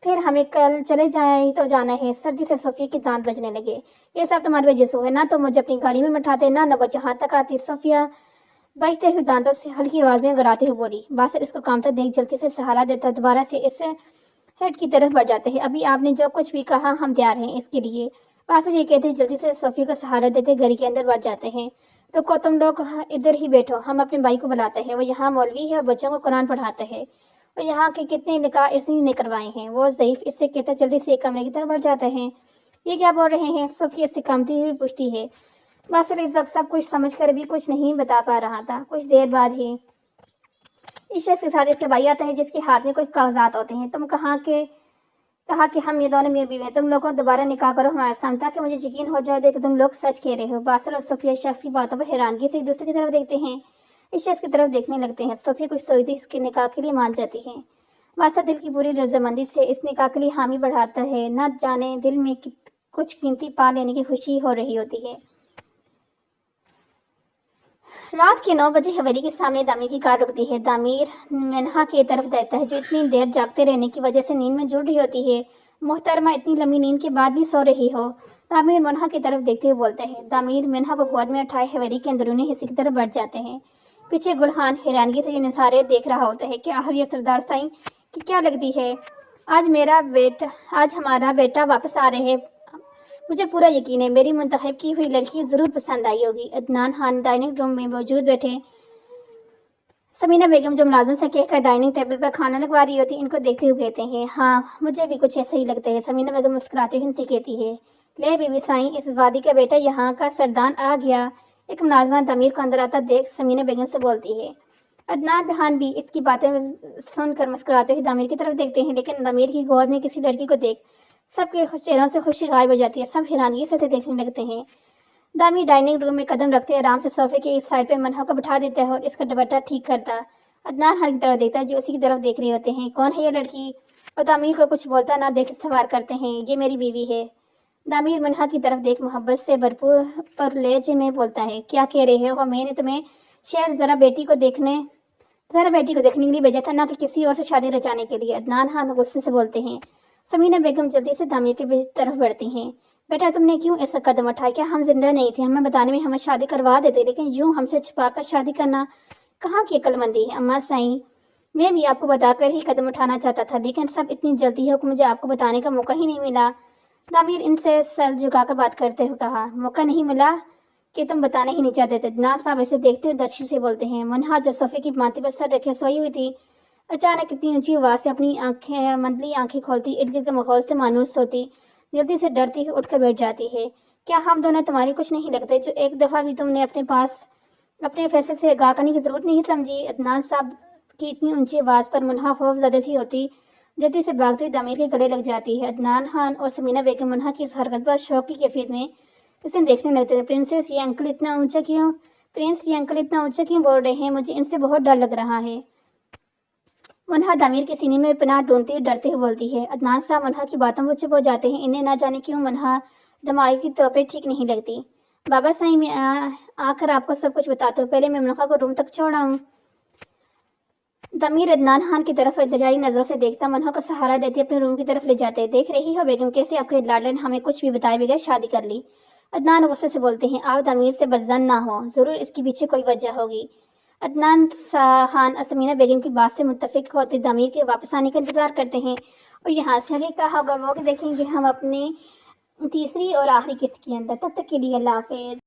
फिर हमें कल चले जाए तो जाना है। सर्दी से सोफिया की दांत बजने लगे। ये सब तुम्हारी वजह से हुआ, ना तो मुझे अपनी गाड़ी में बैठाते, ना वो जहाँ तक आती। सोफिया बजते हुए दांतों से हल्की आवाज में गराते हुए बोली। बासिल इसको कामता देख जल्दी से सहारा देता दोबारा से इस हेड की तरफ बढ़ जाते हैं। अभी आपने जो कुछ भी कहा हम तैयार हैं इसके लिए। बासिल ये कहते जल्दी से सोफिया को सहारा देते घर के अंदर बढ़ जाते हैं। रुको, तुम लोग इधर ही बैठो, हम अपने भाई को बुलाते हैं। वो यहाँ मौलवी है और बच्चों को कुरान पढ़ाते हैं। اور یہاں کے کتنے نکاح اس نے کروائے ہیں۔ وہ ضعیف اس سے کہتا جلدی سے کمرے کی طرف بڑھ جاتا ہے۔ یہ کیا بول رہے ہیں؟ صوفیہ سے کامتی ہوئی پوچھتی ہے۔ باسل اس وقت سب کچھ سمجھ کر بھی کچھ نہیں بتا پا رہا تھا۔ کچھ دیر بعد ہی اس شخص کے ساتھ اس کا بھائی آتا ہے جس کے ہاتھ میں کچھ کاغذات ہوتے ہیں۔ تم کہا کہ ہم یہ دونوں میاں بیوی ہیں، تم لوگوں دوبارہ نکاح کرو ہمارے سامنے تاکہ مجھے یقین ہو جائے کہ تم لوگ سچ کہہ رہے ہو۔ باسل اور صوفیہ اس شخص کی باتوں پر حیرانگی سے ایک دوسرے کی طرف دیکھتے ہیں۔ اس شخص کی طرف دیکھنے لگتے ہیں۔ صوفیہ کچھ سوچتی اس کے نکاح کے لیے مان جاتی ہے۔ باسل دل کی پوری رضامندی سے اس نکاح کے لیے حامی بڑھاتا ہے۔ نہ جانے دل میں کچھ قیمتی پا لینے کی خوشی ہو رہی ہوتی ہے۔ رات کے 9 بجے حویلی کے سامنے دامیر کی کار رکتی ہے۔ دامیر منہا کی طرف دیکھتا ہے جو اتنی دیر جاگتے رہنے کی وجہ سے نیند میں جھول رہی ہوتی ہے۔ محترمہ اتنی لمبی نیند کے بعد بھی سو رہی ہو؟ دامیر منہا کی طرف دیکھتے ہوئے بولتا ہے۔ دامیر منہا کو گود میں اٹھائے حویلی کے اندرونی حصے کی طرف بڑھ جاتے ہیں۔ پیچھے گلحان حیرانگی سے یہ نظارے دیکھ رہا ہوتا ہے کہ آخر یہ سردار سائیں کی کیا لگتی ہے۔ آج ہمارا بیٹا واپس آ رہے ہیں۔ مجھے پورا یقین ہے میری منتخب کی ہوئی لڑکی ضرور پسند آئی ہوگی۔ عدنان خان ڈائننگ روم میں موجود بیٹھے سمینہ بیگم جو ملازم سے کہہ کر ڈائننگ ٹیبل پر کھانا لگوا رہی ہوتی ان کو دیکھتے ہوئے کہتے ہیں، ہاں مجھے بھی کچھ ایسا ہی لگتا ہے۔ سمینہ بیگم مسکراتے ہوئے ان سے کہتی ہے، لے بی بی سائیں اس وادی کا بیٹا یہاں کا سردان آ گیا۔ ایک ملازمہ دامیر کو اندر آتا دیکھ سمینہ بیگم سے بولتی ہے۔ عدنان خان بھی اس کی باتیں سن کر مسکراتے ہوئے دامیر کی طرف دیکھتے ہیں، لیکن دامیر کی گود میں کسی لڑکی کو دیکھ سب کے چہروں سے خوشی غائب ہو جاتی ہے۔ سب حیرانگی سے دیکھنے لگتے ہیں۔ دامیر ڈائننگ روم میں قدم رکھتے آرام سے صوفے کے اس سائڈ پہ منہا کو بٹھا دیتا ہے اور اس کا دوپٹہ ٹھیک کرتا عدنان خان کی طرف دیکھتا ہے جو اسی کی طرف دیکھ رہے ہوتے ہیں۔ کون ہے یہ لڑکی؟ اور دامیر کو کچھ بولتا نہ دیکھ استفسار کرتے ہیں، یہ میری بیوی ہے۔ دامیر منہا کی طرف دیکھ محبت سے بھرپور لہجے میں بولتا ہے، کیا کہہ رہے ہو؟ میں نے تمہیں شہر ذرا بیٹی کو دیکھنے کے لیے بھیجا تھا، نہ کہ کسی اور سے شادی رچانے کے لیے۔ عدنان خان غصے سے بولتے ہیں۔ سمینہ بیگم جلدی سے دامیر کے طرف بڑھتی ہیں۔ بیٹا تم نے کیوں ایسا قدم اٹھایا؟ کیا ہم زندہ نہیں تھے؟ ہمیں بتانے میں ہمیں شادی کروا دیتے، لیکن یوں ہم سے چھپا کر شادی کرنا کہاں کی عقل مندی ہے؟ اماں سائیں میں بھی آپ کو بتا کر ہی قدم اٹھانا چاہتا تھا، لیکن سب اتنی جلدی ہو کہ مجھے آپ کو بتانے کا موقع ہی نہیں ملا۔ دامیر ان سے سر جھکا کر بات کرتے ہوئے کہا، موقع نہیں ملا کہ تم بتانا ہی نہیں چاہتے تھے؟ عدنان صاحب ایسے دیکھتے ہوئے درشی سے بولتے ہیں۔ منہا جو صوفے کی ماتھے پر سر رکھے سوئی ہوئی تھی اچانک اتنی اونچی آواز سے اپنی مندلی آنکھیں کھولتی، ارد گرد کے ماحول سے مانوس ہوتی، جلدی سے ڈرتی ہوئی اٹھ کر بیٹھ جاتی ہے۔ کیا ہم دونوں تمہاری کچھ نہیں لگتے جو ایک دفعہ بھی تم نے اپنے فیصلے سے آگاہ کرنے کی ضرورت نہیں سمجھی؟ عدنان صاحب کی اتنی اونچی آواز پر منہا خوف زدہ سی ہوتی، جلدی سے بھاگتی ہوئی دامیر کے گلے لگ جاتی ہے۔ عدنان خان اور سمینہ بیگم منہا کی اس حرکت پر شوق کی کیفیت میں اسے دیکھنے لگتے تھے۔ پرنس یہ انکل اتنا اونچا کیوں بول رہے ہیں؟ مجھے ان سے بہت ڈر لگ رہا ہے۔ منہا دامیر کے سینے میں پناہ ڈھونڈتی ہوئی ڈرتے ہوئے بولتی ہے۔ عدنان صاحب منہا کی باتوں پر چپ ہو جاتے ہیں۔ انہیں نہ جانے کیوں منہا دماغی کی طور پر ٹھیک نہیں لگتی۔ بابا سائیں میں آ کر آپ کو سب کچھ بتاتا ہوں، پہلے میں منہا کو روم تک چھوڑا ہوں۔ دامیر عدنان خان کی طرف التجائی نظروں سے دیکھتا منہا کو سہارا دیتے اپنے روم کی طرف لے جاتے۔ دیکھ رہی ہو بیگم کیسے آپ کے لاڈلے نے ہمیں کچھ بھی بتائے بغیر شادی کر لی۔ عدنان غصے سے بولتے ہیں، آپ دامیر سے بدظن نہ ہو، ضرور اس کے پیچھے کوئی وجہ ہوگی۔ عدنان خان اور سمینہ بیگم کی بات سے متفق ہوتے دامیر کے واپس آنے کا انتظار کرتے ہیں اور یہاں سے آگے کہا ہوگا وہ دیکھیں گے ہم اپنے تیسری اور آخری قسط کے اندر۔ تب تک کے لیے اللہ حافظ۔